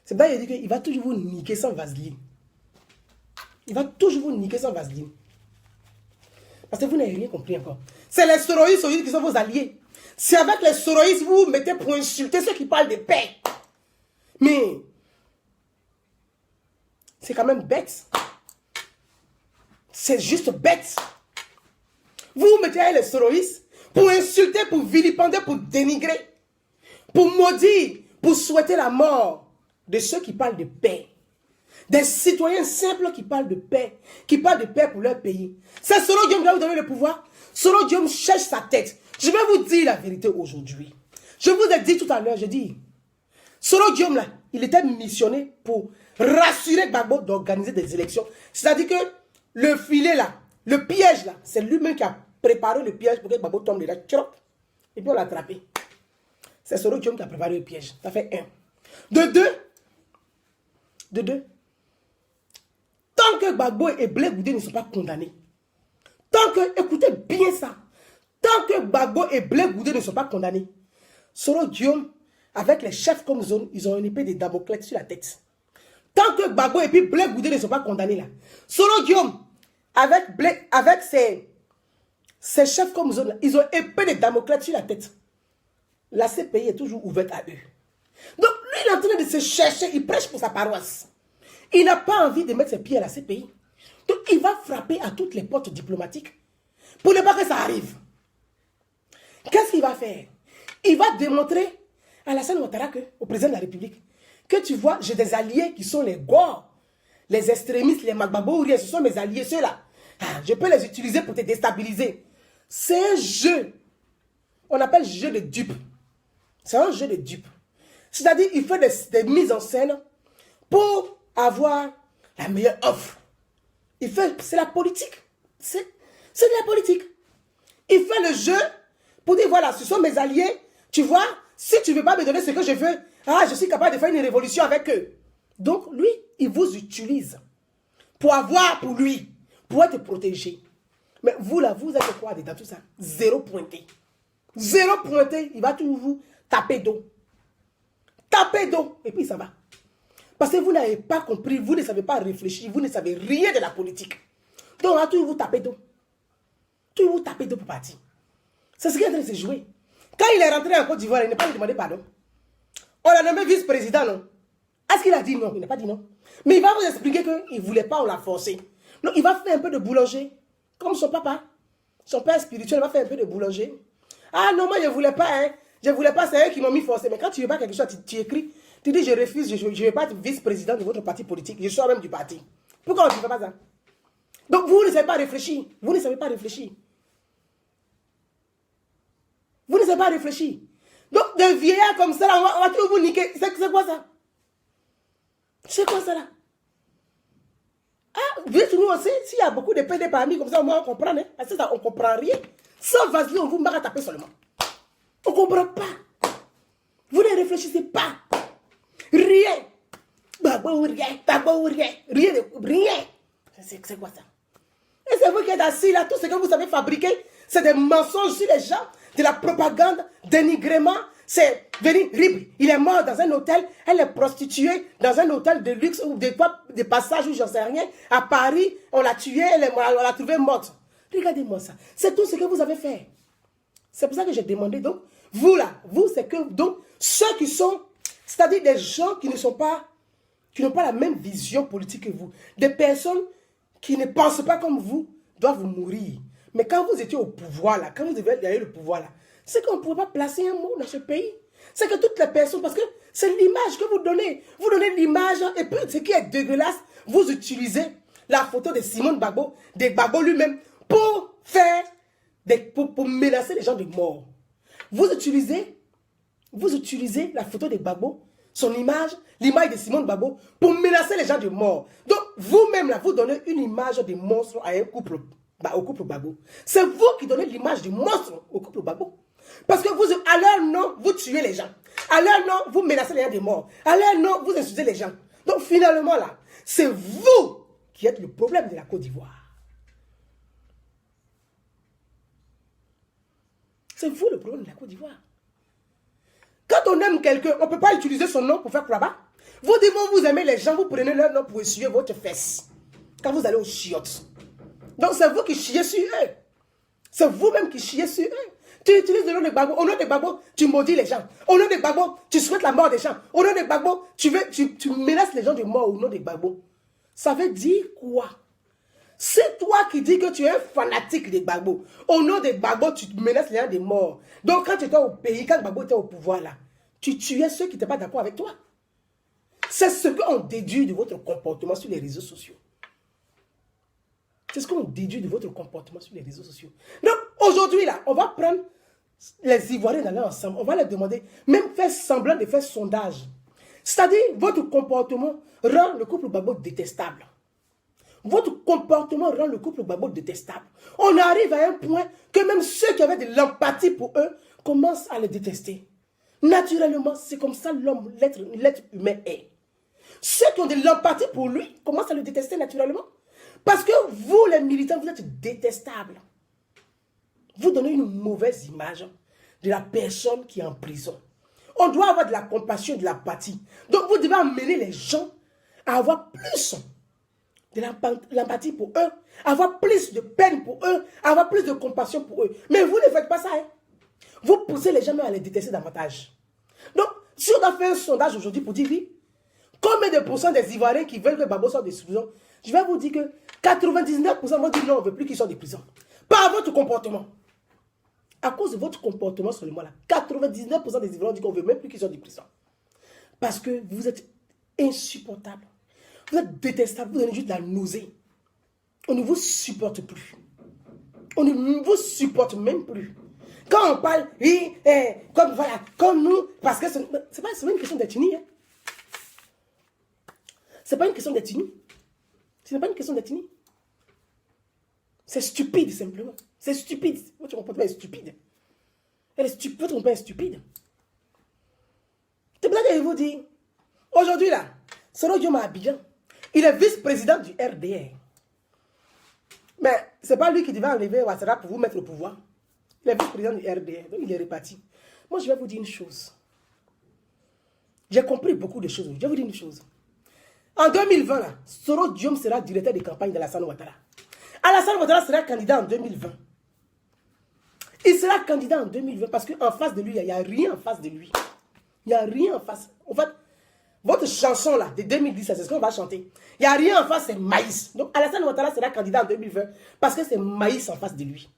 C'est pour ça qu'il dit qu'il va toujours vous niquer sans vaseline. Il va toujours vous niquer sans vaseline. Parce que vous n'avez rien compris encore. C'est les soroïstes qui sont vos alliés. C'est avec les soroïstes vous vous mettez pour insulter ceux qui parlent de paix. Mais, c'est quand même bête. C'est juste bête. Vous vous mettez avec les soroïstes pour insulter, pour vilipender, pour dénigrer. Pour maudire, pour souhaiter la mort de ceux qui parlent de paix. Des citoyens simples qui parlent de paix pour leur pays. C'est Soro Guillaume qui va vous donner le pouvoir. Soro Guillaume cherche sa tête. Je vais vous dire la vérité aujourd'hui. Je vous ai dit tout à l'heure, je dis, Soro Guillaume là, il était missionné pour rassurer Gbagbo d'organiser des élections. C'est-à-dire que le filet là, le piège là, c'est lui-même qui a préparé le piège pour que Gbagbo tombe là. Et puis on l'a attrapé. C'est Soro Guillaume qui a préparé le piège. Ça fait 1. De deux. Tant que Gbagbo et Blé Goudé ne sont pas condamnés, tant que, écoutez bien ça, tant que Gbagbo et Blé Goudé ne sont pas condamnés, Soro Guillaume, avec les chefs comme zone, ils ont une épée de Damoclès sur la tête. Tant que Gbagbo et puis Blé Goudé ne sont pas condamnés là, Soro Guillaume, avec ses chefs comme zone, ils ont épée de Damoclès sur la tête. la CPI est toujours ouverte à eux. Donc, lui, il est en train de se chercher, il prêche pour sa paroisse. Il n'a pas envie de mettre ses pieds à la CPI. Donc, il va frapper à toutes les portes diplomatiques pour ne pas que ça arrive. Qu'est-ce qu'il va faire? Il va démontrer à Alassane Ouattara, au président de la République, que tu vois, j'ai des alliés qui sont les Gors, les extrémistes, les Magbabouriens, ce sont mes alliés, ceux-là. Ah, je peux les utiliser pour te déstabiliser. C'est un jeu. On appelle jeu de dupe. C'est un jeu de dupe. C'est-à-dire, il fait des mises en scène pour avoir la meilleure offre. C'est la politique. C'est de la politique. Il fait le jeu pour dire, voilà, ce sont mes alliés. Tu vois, si tu ne veux pas me donner ce que je veux, ah, je suis capable de faire une révolution avec eux. Donc, lui, il vous utilise pour avoir pour lui, pour être protégé. Mais vous, là, vous êtes quoi dans tout ça? Zéro pointé. Zéro pointé, il va toujours vous taper d'eau. Taper d'eau, et puis ça va. Parce que vous n'avez pas compris, vous ne savez pas réfléchir, vous ne savez rien de la politique. Donc, là, toujours vous taper d'eau. Toujours vous taper d'eau pour partir. C'est ce qui est en train de se jouer. Quand il est rentré en Côte d'Ivoire, il n'a pas demandé pardon. On l'a nommé vice-président, non? Est-ce qu'il a dit non? Il n'a pas dit non. Mais il va vous expliquer qu'il ne voulait pas, on l'a forcé. Donc, il va faire un peu de boulanger. Comme son papa. Son père spirituel va faire un peu de boulanger. Ah non, moi, je ne voulais pas, hein. Je ne voulais pas, c'est eux qui m'ont mis forcé. Mais quand tu ne veux pas quelque chose, tu écris. Tu dis, je refuse, je ne vais pas être vice-président de votre parti politique. Je sors même du parti. Pourquoi on ne fait pas ça? Donc, vous ne savez pas réfléchir. Vous ne savez pas réfléchir. Vous ne savez pas réfléchir. Donc, des vieillards comme ça, là, on va tout vous niquer. C'est quoi ça? C'est quoi ça là? Ah, dites nous aussi, s'il y a beaucoup de PD parmi comme ça, on comprend, hein? Parce que ça, on ne comprend rien. Sans vaseline, on vous marre à taper seulement. On ne comprend pas. Vous ne réfléchissez pas. Rien. Rien. C'est quoi ça? Et c'est vous qui êtes assis là, tout ce que vous avez fabriqué, c'est des mensonges sur les gens, de la propagande, dénigrement. C'est venir, il est mort dans un hôtel, elle est prostituée dans un hôtel de luxe ou des passages où j'en sais rien. À Paris, on l'a tuée, on l'a trouvée morte. Regardez-moi ça. C'est tout ce que vous avez fait. C'est pour ça que j'ai demandé. Donc, vous là, vous, c'est que, donc, ceux qui sont, c'est-à-dire des gens qui ne sont pas, qui n'ont pas la même vision politique que vous. Des personnes qui ne pensent pas comme vous doivent mourir. Mais quand vous étiez au pouvoir là, quand vous avez le pouvoir là, c'est qu'on ne pouvait pas placer un mot dans ce pays. C'est que toutes les personnes, parce que c'est l'image que vous donnez. Vous donnez l'image, et puis ce qui est dégueulasse, vous utilisez la photo de Simone Gbagbo, de Gbagbo lui-même, pour faire, pour menacer les gens de mort. Vous utilisez la photo de Gbagbo, son image, l'image de Simone Gbagbo, pour menacer les gens de mort. Donc, vous-même, là, vous donnez une image de monstre à un couple, au couple Gbagbo. C'est vous qui donnez l'image de monstre au couple Gbagbo. Parce que vous, à leur nom, vous tuez les gens. À leur nom, vous menacez les gens de mort. À leur nom, vous insultez les gens. Donc, finalement, là, c'est vous qui êtes le problème de la Côte d'Ivoire. C'est vous le problème de la Côte d'Ivoire. Quand on aime quelqu'un, on ne peut pas utiliser son nom pour faire là-bas. Vous dites, vous aimez les gens, vous prenez leur nom pour essuyer votre fesse. Quand vous allez aux chiottes. Donc, c'est vous qui chiez sur eux. C'est vous-même qui chiez sur eux. Tu utilises le nom de Gbagbo. Au nom de Gbagbo, tu maudis les gens. Au nom de Gbagbo, tu souhaites la mort des gens. Au nom de Gbagbo, tu menaces les gens de mort au nom de Gbagbo. Ça veut dire quoi? C'est toi qui dis que tu es un fanatique de Gbagbo. Au nom de Gbagbo, tu menaces les gens de mort. Donc, quand tu étais au pays, quand Gbagbo était au pouvoir là, tu tuais ceux qui n'étaient pas d'accord avec toi. C'est ce qu'on déduit de votre comportement sur les réseaux sociaux. C'est ce qu'on déduit de votre comportement sur les réseaux sociaux. Donc, aujourd'hui, là, on va prendre les Ivoiriens d'aller ensemble. On va leur demander, même faire semblant de faire sondage. C'est-à-dire, votre comportement rend le couple Gbagbo détestable. Votre comportement rend le couple Gbagbo détestable. On arrive à un point que même ceux qui avaient de l'empathie pour eux commencent à les détester. Naturellement, c'est comme ça l'homme, l'être humain est. Ceux qui ont de l'empathie pour lui commencent à le détester naturellement. Parce que vous, les militants, vous êtes détestables. Vous donnez une mauvaise image de la personne qui est en prison. On doit avoir de la compassion et de l'empathie. Donc, vous devez amener les gens à avoir plus de l'empathie pour eux, avoir plus de peine pour eux, avoir plus de compassion pour eux. Mais vous ne faites pas ça. Hein? Vous poussez les gens même à les détester davantage. Donc, si on a fait un sondage aujourd'hui pour dire oui, combien de pourcents des Ivoiriens qui veulent que Babo sorte de prison, je vais vous dire que 99% vont dire non, on ne veut plus qu'ils sortent de prison. Par votre comportement. À cause de votre comportement seulement là, 99% des Ivoiriens disent qu'on ne veut même plus qu'ils sortent de prison. Parce que vous êtes insupportable. Vous êtes détestable, vous donnez juste de la nausée. On ne vous supporte plus. On ne vous supporte même plus. Quand on parle, oui, comme voilà, comme nous, parce que ce n'est pas une question d'ethnie. Hein. Ce n'est pas une question d'ethnie. Ce n'est pas une question d'ethnie. C'est stupide, simplement. C'est stupide. Votre comportement est stupide. Votre comportement est stupide. C'est pour ça que je vous dis, aujourd'hui là, Soro Dioma Abidjan, il est vice-président du RDR. Mais ce n'est pas lui qui devait enlever Ouattara pour vous mettre au pouvoir. Il est vice-président du RDR, donc il est réparti. Moi, je vais vous dire une chose. J'ai compris beaucoup de choses. Je vais vous dire une chose. En 2020, là, Soro Diom sera directeur de campagne d'Alassane Ouattara. Alassane Ouattara sera candidat en 2020. Il sera candidat en 2020 parce qu'en face de lui, il n'y a rien en face de lui. Il n'y a rien en face. En fait, votre chanson là, de 2010, c'est ce qu'on va chanter. Il n'y a rien en face, c'est maïs. Donc Alassane Ouattara sera candidat en 2020 parce que c'est maïs en face de lui.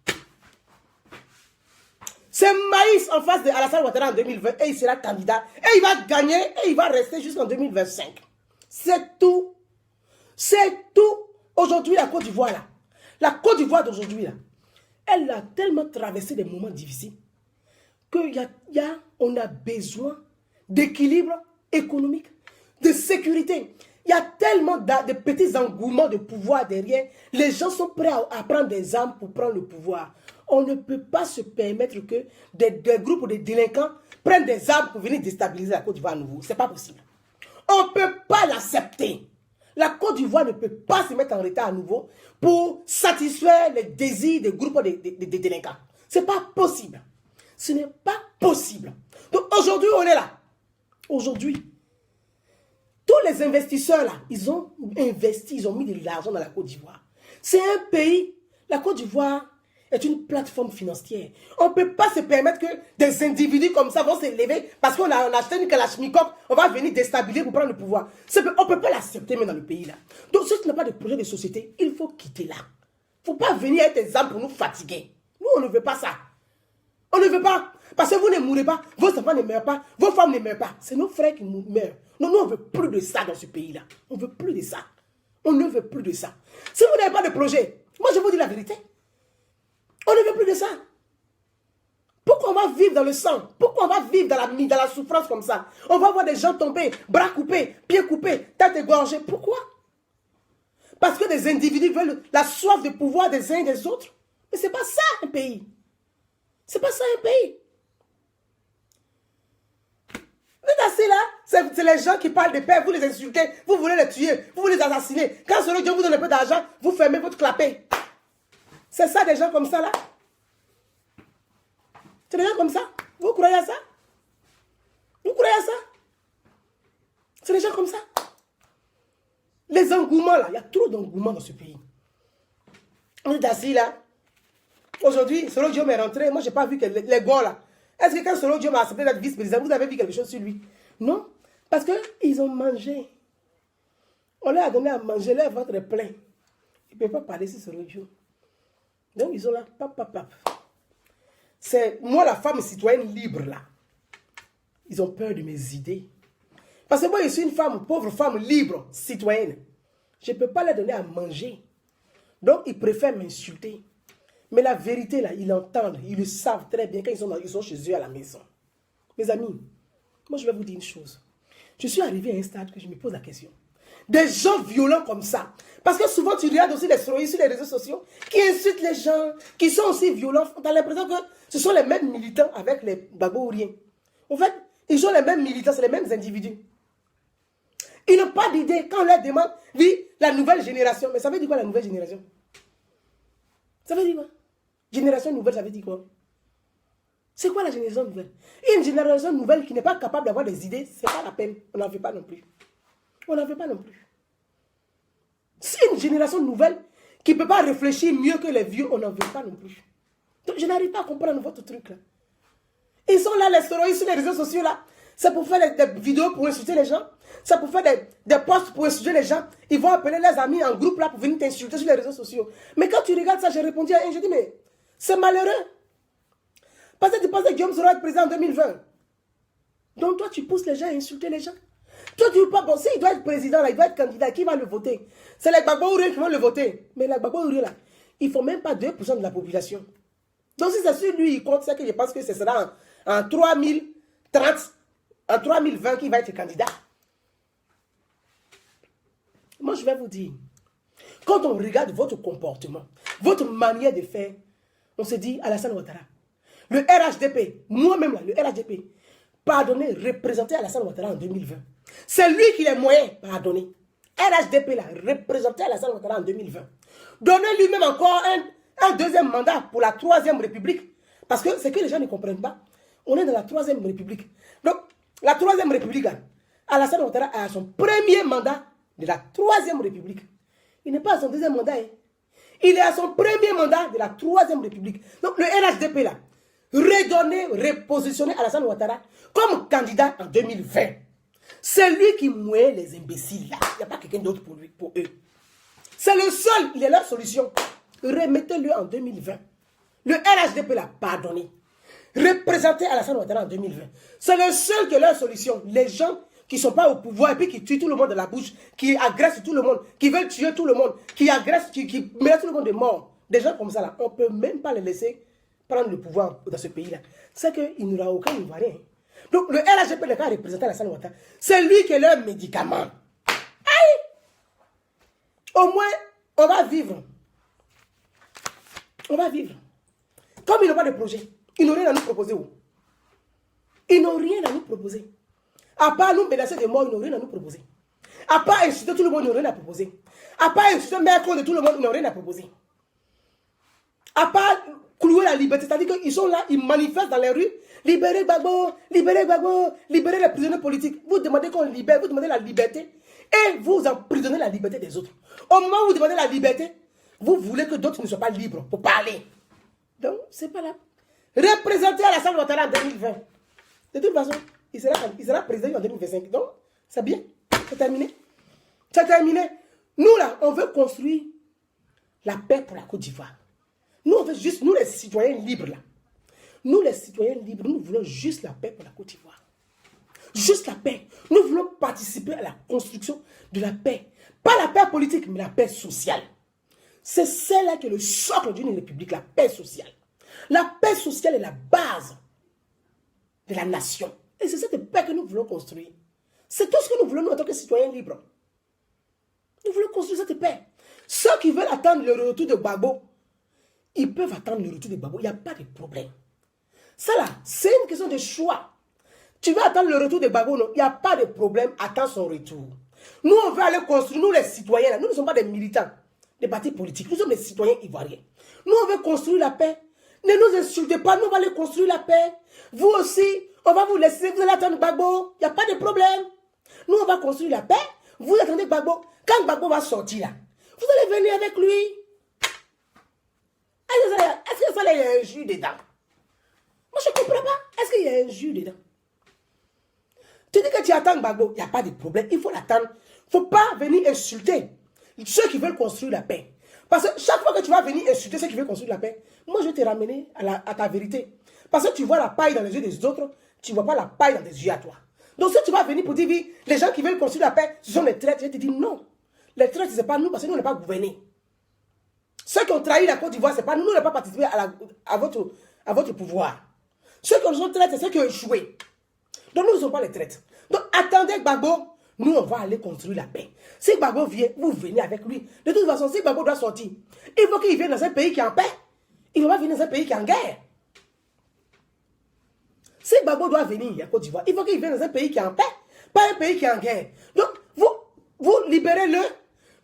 C'est maïs en face de Alassane Ouattara en 2020 et il sera candidat. Et il va gagner et il va rester jusqu'en 2025. C'est tout. C'est tout. Aujourd'hui, la Côte d'Ivoire là, la Côte d'Ivoire d'aujourd'hui là, elle a tellement traversé des moments difficiles qu'on a besoin d'équilibre économique, de sécurité. Il y a tellement de petits engouements de pouvoir derrière. Les gens sont prêts à prendre des armes pour prendre le pouvoir. On ne peut pas se permettre que des groupes de délinquants prennent des armes pour venir déstabiliser la Côte d'Ivoire à nouveau. Ce n'est pas possible. On ne peut pas l'accepter. La Côte d'Ivoire ne peut pas se mettre en retard à nouveau pour satisfaire les désirs des groupes de délinquants. Ce n'est pas possible. Ce n'est pas possible. Donc aujourd'hui, on est là. Aujourd'hui, tous les investisseurs là, ils ont investi, ils ont mis de l'argent dans la Côte d'Ivoire. C'est un pays, la Côte d'Ivoire est une plateforme financière. On ne peut pas se permettre que des individus comme ça vont s'élever parce qu'on a acheté une Kalachnikov, on va venir déstabiliser pour prendre le pouvoir. On ne peut pas l'accepter même dans le pays là. Donc si tu n'as pas de projet de société, il faut quitter là. Il ne faut pas venir avec des armes pour nous fatiguer. Nous, on ne veut pas ça. On ne veut pas. Parce que vous ne mourrez pas, vos enfants ne meurent pas, vos femmes ne meurent pas. C'est nos frères qui meurent. Non, nous, on ne veut plus de ça dans ce pays-là. On ne veut plus de ça. On ne veut plus de ça. Si vous n'avez pas de projet, moi je vous dis la vérité. On ne veut plus de ça. Pourquoi on va vivre dans le sang? Pourquoi on va vivre dans la souffrance comme ça? On va voir des gens tomber, bras coupés, pieds coupés, tête égorgée. Pourquoi? Parce que des individus veulent la soif de pouvoir des uns et des autres. Mais ce n'est pas ça un pays. Ce n'est pas ça un pays. Vous êtes assis là, c'est les gens qui parlent de paix, vous les insultez, vous voulez les tuer, vous voulez les assassiner. Quand ce Dieu vous donne un peu d'argent, vous fermez votre clapet. C'est ça des gens comme ça là? C'est des gens comme ça? Vous croyez à ça? Vous croyez à ça? C'est des gens comme ça? Les engouements là, il y a trop d'engouements dans ce pays. On est assis là. Aujourd'hui, Soro Diom est rentré. Moi, je n'ai pas vu que les gars là. Est-ce que quand Soro Diom a accepté d'être vice-président, vous avez vu quelque chose sur lui? Non. Parce qu'ils ont mangé. On leur a donné à manger, leur ventre est plein. Ils ne peuvent pas parler sur Soro Diom. Donc, ils sont là. C'est moi, la femme citoyenne libre là. Ils ont peur de mes idées. Parce que moi, je suis une femme, pauvre femme libre, citoyenne. Je ne peux pas leur donner à manger. Donc, ils préfèrent m'insulter. Mais la vérité, là, ils l'entendent, ils le savent très bien quand ils sont chez eux à la maison. Mes amis, moi, je vais vous dire une chose. Je suis arrivé à un stade que je me pose la question. Des gens violents comme ça. Parce que souvent, tu regardes aussi les stories sur les réseaux sociaux qui insultent les gens, qui sont aussi violents. Tu as l'impression que ce sont les mêmes militants avec les babouriens. En fait, ils sont les mêmes militants, c'est les mêmes individus. Ils n'ont pas d'idée. Quand on leur demande, oui, la nouvelle génération. Mais ça veut dire quoi la nouvelle génération? Ça veut dire quoi? Génération nouvelle, ça veut dire quoi? C'est quoi la génération nouvelle? Une génération nouvelle qui n'est pas capable d'avoir des idées, ce n'est pas la peine. On n'en veut pas non plus. On n'en veut pas non plus. Si une génération nouvelle qui ne peut pas réfléchir mieux que les vieux, on n'en veut pas non plus. Donc je n'arrive pas à comprendre votre truc là. Ils sont là, les terroristes sur les réseaux sociaux là. C'est pour faire des vidéos pour insulter les gens. C'est pour faire des posts pour insulter les gens. Ils vont appeler les amis en groupe là pour venir t'insulter sur les réseaux sociaux. Mais quand tu regardes ça, j'ai répondu à un, j'ai dit, mais c'est malheureux. Parce que tu penses que Guillaume sera président en 2020. Donc toi, tu pousses les gens à insulter les gens. Toi, tu ne veux pas, bon, s'il doit être président, là, il doit être candidat, qui va le voter? C'est les Gbagbo Ouré qui vont le voter. Mais les Gbagbo Ouré, là, ils ne font même pas 2% de la population. Donc si c'est sur lui, il compte, c'est que je pense que ce sera en 3030, en 3020 qu'il va être candidat. Moi, je vais vous dire, quand on regarde votre comportement, votre manière de faire, on se dit, Alassane Ouattara, le RHDP, moi-même là, le RHDP, pardonner, représenter Alassane Ouattara en 2020. C'est lui qui les moyens, pardonner. RHDP là, représenter Alassane Ouattara en 2020. Donner lui-même encore un deuxième mandat pour la 3e République. Parce que ce que les gens ne comprennent pas, on est dans la 3e République. Donc, la 3e République, Alassane Ouattara a son premier mandat de la 3e République. Il n'est pas à son deuxième mandat. Hein. Il est à son premier mandat de la 3e République. Donc, le RHDP là, redonner, repositionner Alassane Ouattara comme candidat en 2020. C'est lui qui mouille les imbéciles là. Il n'y a pas quelqu'un d'autre pour lui, pour eux. C'est le seul, il est leur solution. Remettez-le en 2020. Le RHDP l'a pardonné. Représenter Alassane Ouattara en 2020. C'est le seul qui est leur solution. Les gens qui ne sont pas au pouvoir et puis qui tuent tout le monde de la bouche, qui agressent tout le monde, qui veulent tuer tout le monde, qui agressent, qui mettent tout le monde de mort. Des gens comme ça là, on ne peut même pas les laisser prendre le pouvoir dans ce pays-là. C'est qu'il n'y aura aucun Ivoirien. Donc le RHDP n'est pas représenté Alassane Ouattara. C'est lui qui est leur médicament. Aïe! Au moins, on va vivre. On va vivre. Comme ils n'ont pas de projet, ils n'ont rien à nous proposer. Ils n'ont rien à nous proposer. À part nous menacer de mort, ils n'ont rien à nous proposer. À part insulter tout le monde, ils n'ont rien à proposer. À part insulter Mercon de tout le monde, ils n'ont rien à proposer. À part clouer la liberté, c'est-à-dire qu'ils sont là, ils manifestent dans les rues, libérez Gbagbo, libérez Gbagbo, libérez les prisonniers politiques. Vous demandez qu'on libère, vous demandez la liberté, et vous emprisonnez la liberté des autres. Au moment où vous demandez la liberté, vous voulez que d'autres ne soient pas libres pour parler. Donc, c'est pas là. Représenter Alassane Ouattara en 2020. De toute façon, il sera président en 2025. Donc, c'est bien. C'est terminé. C'est terminé. Nous, là, on veut construire la paix pour la Côte d'Ivoire. Nous, on veut juste, nous les citoyens libres, là. Nous, les citoyens libres, nous voulons juste la paix pour la Côte d'Ivoire. Juste la paix. Nous voulons participer à la construction de la paix. Pas la paix politique, mais la paix sociale. C'est celle-là qui est le socle d'une république, la paix sociale. La paix sociale est la base de la nation. Et c'est cette paix que nous voulons construire. C'est tout ce que nous voulons, nous, en tant que citoyens libres. Nous voulons construire cette paix. Ceux qui veulent attendre le retour de Gbagbo, ils peuvent attendre le retour de Gbagbo. Il n'y a pas de problème. Ça là, c'est une question de choix. Tu veux attendre le retour de Gbagbo, non? Il n'y a pas de problème. Attends son retour. Nous, on veut aller construire, nous les citoyens, là, nous ne sommes pas des militants, des partis politiques. Nous sommes des citoyens ivoiriens. Nous, on veut construire la paix. Ne nous insultez pas, nous, on va aller construire la paix. Vous aussi, on va vous laisser, vous allez attendre Gbagbo. Il n'y a pas de problème. Nous, on va construire la paix. Vous attendez Gbagbo. Quand Gbagbo va sortir là, vous allez venir avec lui. Est-ce que ça, il y a un jus dedans? Moi, je ne comprends pas. Est-ce qu'il y a un jus dedans? Tu dis que tu attends Gbagbo, il n'y a pas de problème. Il faut l'attendre. Il ne faut pas venir insulter ceux qui veulent construire la paix. Parce que chaque fois que tu vas venir insulter ceux qui veulent construire la paix, moi, je vais te ramener à ta vérité. Parce que tu vois la paille dans les yeux des autres, tu ne vois pas la paille dans tes yeux à toi. Donc, si tu vas venir pour dire, les gens qui veulent construire la paix, ce sont les traîtres, je te dis non. Les traîtres, ce n'est pas nous, parce que nous, on n'est pas gouvernés. Ceux qui ont trahi la Côte d'Ivoire, ce n'est pas nous, nous n'avons pas participé à votre pouvoir. Ceux qui sont traîtres, c'est ceux qui ont échoué. Donc, nous ne sommes pas les traîtres. Donc, attendez Gbagbo. Nous, on va aller construire la paix. Si Gbagbo vient, vous venez avec lui. De toute façon, si Gbagbo doit sortir, il faut qu'il vienne dans un pays qui est en paix. Il ne va pas venir dans un pays qui est en guerre. Si Gbagbo doit venir à Côte d'Ivoire, il faut qu'il vienne dans un pays qui est en paix, pas un pays qui est en guerre. Donc, vous libérez-le.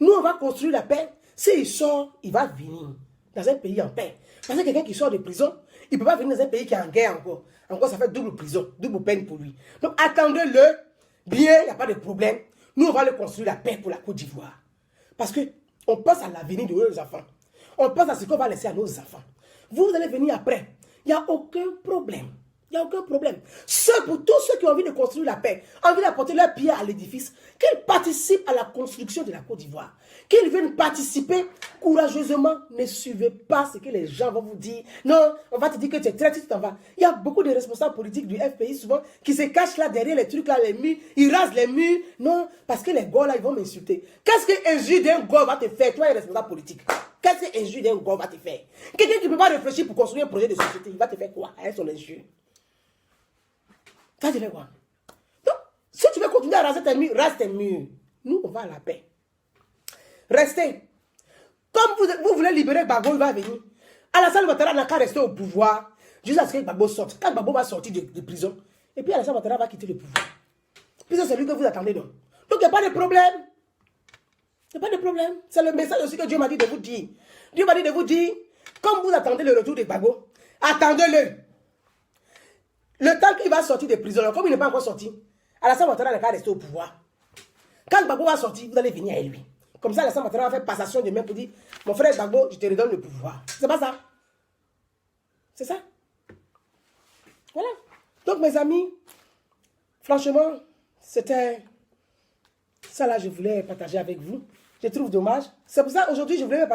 Nous, on va construire la paix. S'il sort, il va venir dans un pays en paix. Parce que quelqu'un qui sort de prison, il ne peut pas venir dans un pays qui est en guerre encore. Encore, ça fait double prison, double peine pour lui. Donc, attendez-le. Bien, il n'y a pas de problème. Nous, on va le construire la paix pour la Côte d'Ivoire. Parce qu'on pense à l'avenir de nos enfants. On pense à ce qu'on va laisser à nos enfants. Vous allez venir après. Il n'y a aucun problème. Il n'y a aucun problème. Pour tous ceux qui ont envie de construire la paix, envie d'apporter leur pierre à l'édifice, qu'ils participent à la construction de la Côte d'Ivoire. Qu'ils viennent participer courageusement. Ne suivez pas ce que les gens vont vous dire. Non, on va te dire que tu es traité, tu t'en vas. Il y a beaucoup de responsables politiques du FPI souvent qui se cachent là derrière les trucs là, les murs. Ils rasent les murs. Non, parce que les gars là, ils vont m'insulter. Qu'est-ce que injure d'un gars va te faire, toi, un responsable politique? Qu'est-ce que injure d'un gars va te faire? Quelqu'un qui ne peut pas réfléchir pour construire un projet de société, il va te faire quoi avec son injure? Ça, tu fais quoi? Donc, si tu veux continuer à raser tes murs, rase tes murs. Nous, on va à la paix. Restez. Comme vous voulez libérer Gbagbo, il va venir. Alassane Ouattara n'a qu'à rester au pouvoir jusqu'à ce que Gbagbo sorte. Quand Gbagbo va sortir de prison, et puis Alassane Ouattara va quitter le pouvoir. Puis c'est celui que vous attendez donc. Donc, il n'y a pas de problème. Il n'y a pas de problème. C'est le message aussi que Dieu m'a dit de vous dire. Dieu m'a dit de vous dire, comme vous attendez le retour de Gbagbo, attendez-le. Le temps qu'il va sortir de prison, comme il n'est pas encore sorti, Alassane Ouattara n'a qu'à rester au pouvoir. Quand Gbagbo va sortir, vous allez venir à lui. Comme ça, Alassane Ouattara va faire passation de main pour dire, mon frère Gbagbo, je te redonne le pouvoir. C'est pas ça. C'est ça. Voilà. Donc, mes amis, franchement, c'était ça là, je voulais partager avec vous. Je trouve dommage. C'est pour ça, aujourd'hui, je ne voulais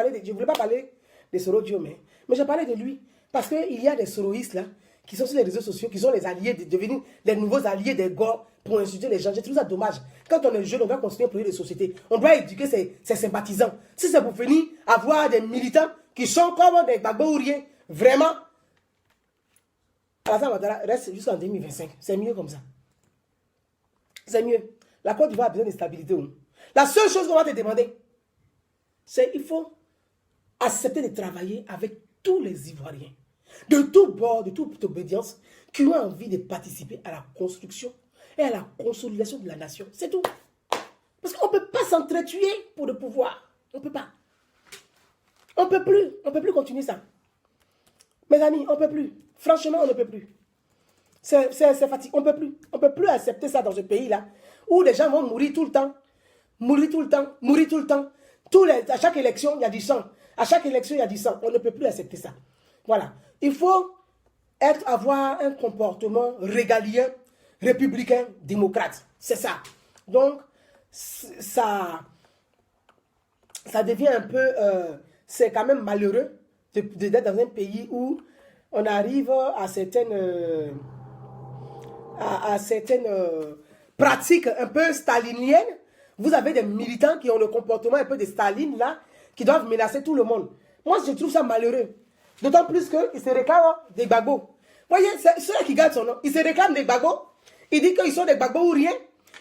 pas parler de Soro Diomé, mais j'ai parlé de lui. Parce qu'il y a des soroïstes là, qui sont sur les réseaux sociaux, qui sont les alliés, devenus les nouveaux alliés des gars pour insulter les gens. Je trouve ça dommage. Quand on est jeune, on doit construire un projet de société. On doit éduquer ses sympathisants. Si c'est pour venir avoir des militants qui sont comme des Gbagbo ou rien, vraiment, Alassane Ouattara reste jusqu'en 2025. C'est mieux comme ça. C'est mieux. La Côte d'Ivoire a besoin de stabilité. La seule chose qu'on va te demander, c'est qu'il faut accepter de travailler avec tous les Ivoiriens, de tout bord, de toute obédience, qui ont envie de participer à la construction et à la consolidation de la nation. C'est tout. Parce qu'on ne peut pas s'entretuer pour le pouvoir. On ne peut pas. On ne peut plus. On ne peut plus continuer ça. Mes amis, on ne peut plus. Franchement, on ne peut plus. C'est fatigant. On ne peut plus. On ne peut plus accepter ça dans ce pays-là, où les gens vont mourir tout le temps. Mourir tout le temps. Mourir tout le temps. À chaque élection, il y a du sang. À chaque élection, il y a du sang. On ne peut plus accepter ça. Voilà. Il faut avoir un comportement régalien, républicain, démocrate. C'est ça. Donc, ça devient un peu... c'est quand même malheureux d'être dans un pays où on arrive à certaines pratiques un peu staliniennes. Vous avez des militants qui ont le comportement un peu de Staline, là, qui doivent menacer tout le monde. Moi, je trouve ça malheureux. D'autant plus qu'ils se réclament des Gbagbo. Vous voyez, ceux qui gardent son nom, ils se réclament des Gbagbo. Ils disent qu'ils sont des Gbagbo ou rien.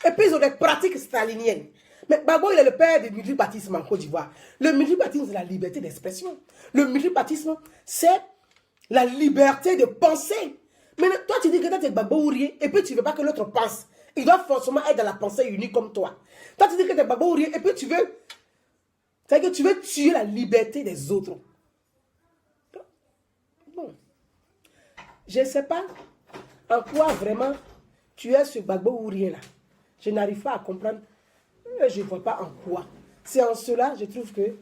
Et puis, ils ont des pratiques staliniennes. Mais Gbagbo, il est le père du multipartisme en Côte d'Ivoire. Le multipartisme, c'est la liberté d'expression. Le multipartisme, c'est la liberté de penser. Mais toi, tu dis que tu es Gbagbo ou rien, et puis tu ne veux pas que l'autre pense. Il doit forcément être dans la pensée unique comme toi. Toi, tu dis que tu es Gbagbo ou rien, et puis tu veux... C'est-à-dire que tu veux tuer la liberté des autres. Bon. Je ne sais pas en quoi vraiment tu es ce Gbagbo ou rien là. Je n'arrive pas à comprendre. Je ne vois pas en quoi. C'est en cela, je trouve que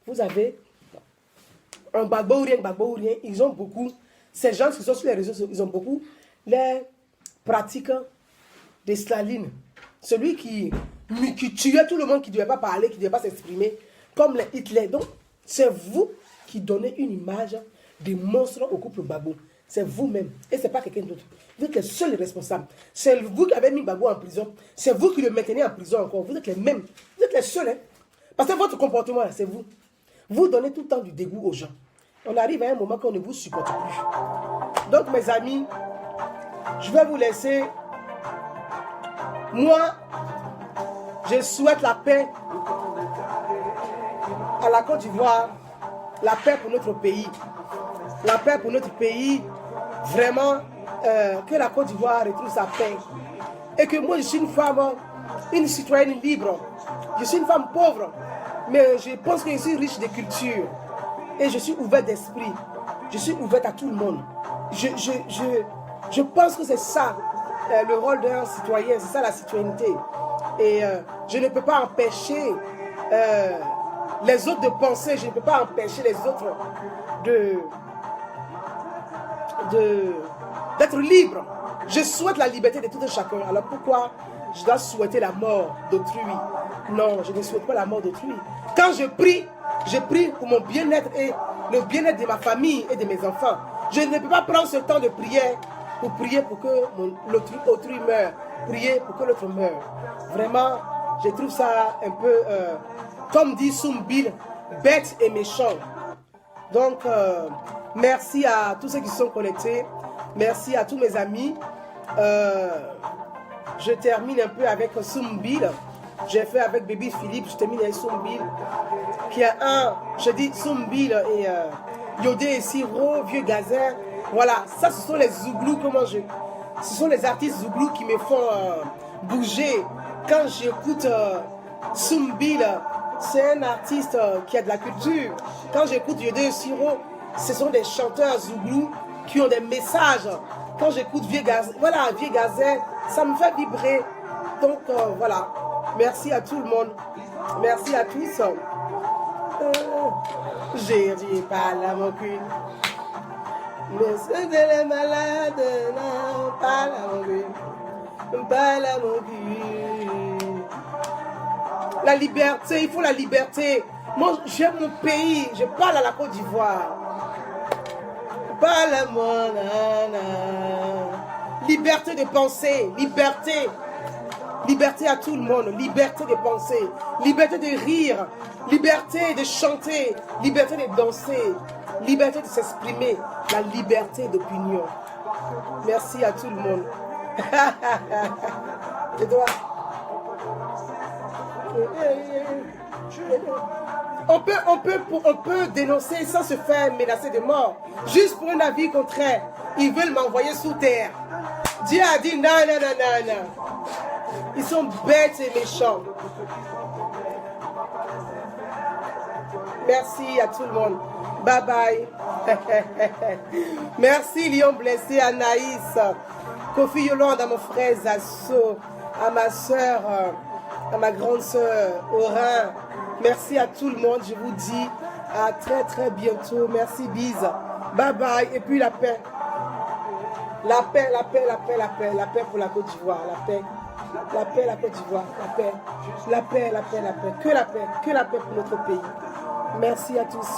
vous avez un Gbagbo ou rien. Ils ont beaucoup, ces gens qui sont sur les réseaux sociaux, ils ont beaucoup les pratiques de Staline. Celui qui tuait tout le monde, qui ne devait pas parler, qui ne devait pas s'exprimer, comme les Hitler. Donc, c'est vous qui donnez une image des monstres au couple Gbagbo. C'est vous-même. Et ce n'est pas quelqu'un d'autre. Vous êtes les seuls responsables. C'est vous qui avez mis Gbagbo en prison. C'est vous qui le maintenez en prison encore. Vous êtes les mêmes. Vous êtes les seuls. Hein? Parce que votre comportement, c'est vous. Vous donnez tout le temps du dégoût aux gens. On arrive à un moment qu'on ne vous supporte plus. Donc, mes amis, je vais vous laisser. Moi, je souhaite la paix à la Côte d'Ivoire, la paix pour notre pays. La paix pour notre pays. Vraiment, que la Côte d'Ivoire retrouve sa paix. Et que moi, je suis une femme, une citoyenne libre. Je suis une femme pauvre. Mais je pense que je suis riche de culture. Et je suis ouverte d'esprit. Je suis ouverte à tout le monde. Je pense que c'est ça le rôle d'un citoyen. C'est ça la citoyenneté. Et je ne peux pas empêcher les autres de penser. Je ne peux pas empêcher les autres d'être libre. Je souhaite la liberté de tout un chacun. Alors pourquoi je dois souhaiter la mort d'autrui? Non, je ne souhaite pas la mort d'autrui. Quand je prie pour mon bien-être et le bien-être de ma famille et de mes enfants. Je ne peux pas prendre ce temps de prière pour prier pour que l'autrui meure. Prier pour que l'autre meure. Vraiment, je trouve ça un peu, comme dit Soumbil, bête et méchant. Donc, merci à tous ceux qui sont connectés. Merci à tous mes amis. Je termine un peu avec Soumbil. J'ai fait avec Baby Philippe, je termine avec Soumbil. Qui a je dis Soumbil et Yodé et Siro, Vieux Gazer. Voilà, ça ce sont les Zouglous, ce sont les artistes Zouglous qui me font bouger. Quand j'écoute Soumbil, c'est un artiste qui a de la culture. Quand j'écoute Yodé et Siro, ce sont des chanteurs Zouglous qui ont des messages. Quand j'écoute Vieux Gazer, voilà, Vieux Gazer, ça me fait vibrer. Donc voilà, merci à tout le monde. Merci à tous. J'ai dit pas la mon cul. Mais c'est les malades, non, pas la mon cul. Pas la mon cul. La liberté, il faut la liberté. Moi, j'aime mon pays. Je parle à la Côte d'Ivoire. Parle à moi, liberté de penser, liberté. Liberté à tout le monde, liberté de penser, liberté de rire, liberté de chanter, liberté de danser, liberté de s'exprimer, la liberté d'opinion. Merci à tout le monde. Je dois... On peut dénoncer sans se faire menacer de mort, juste pour un avis contraire. Ils veulent m'envoyer sous terre. Dieu a dit non, non, non, non, non. Ils sont bêtes et méchants. Merci à tout le monde. Bye bye. Merci Lion Blessé, Anaïs, Kofi Yolande, à mon frère Zasso, à ma soeur, à ma grande soeur Aurin. Merci à tout le monde. Je vous dis à très très bientôt. Merci, bise. Bye bye. Et puis la paix. La paix, la paix, la paix, la paix. La paix pour la Côte d'Ivoire. La paix. La paix, la Côte d'Ivoire. La paix. La paix, la paix, la paix. Que la paix pour notre pays. Merci à tous.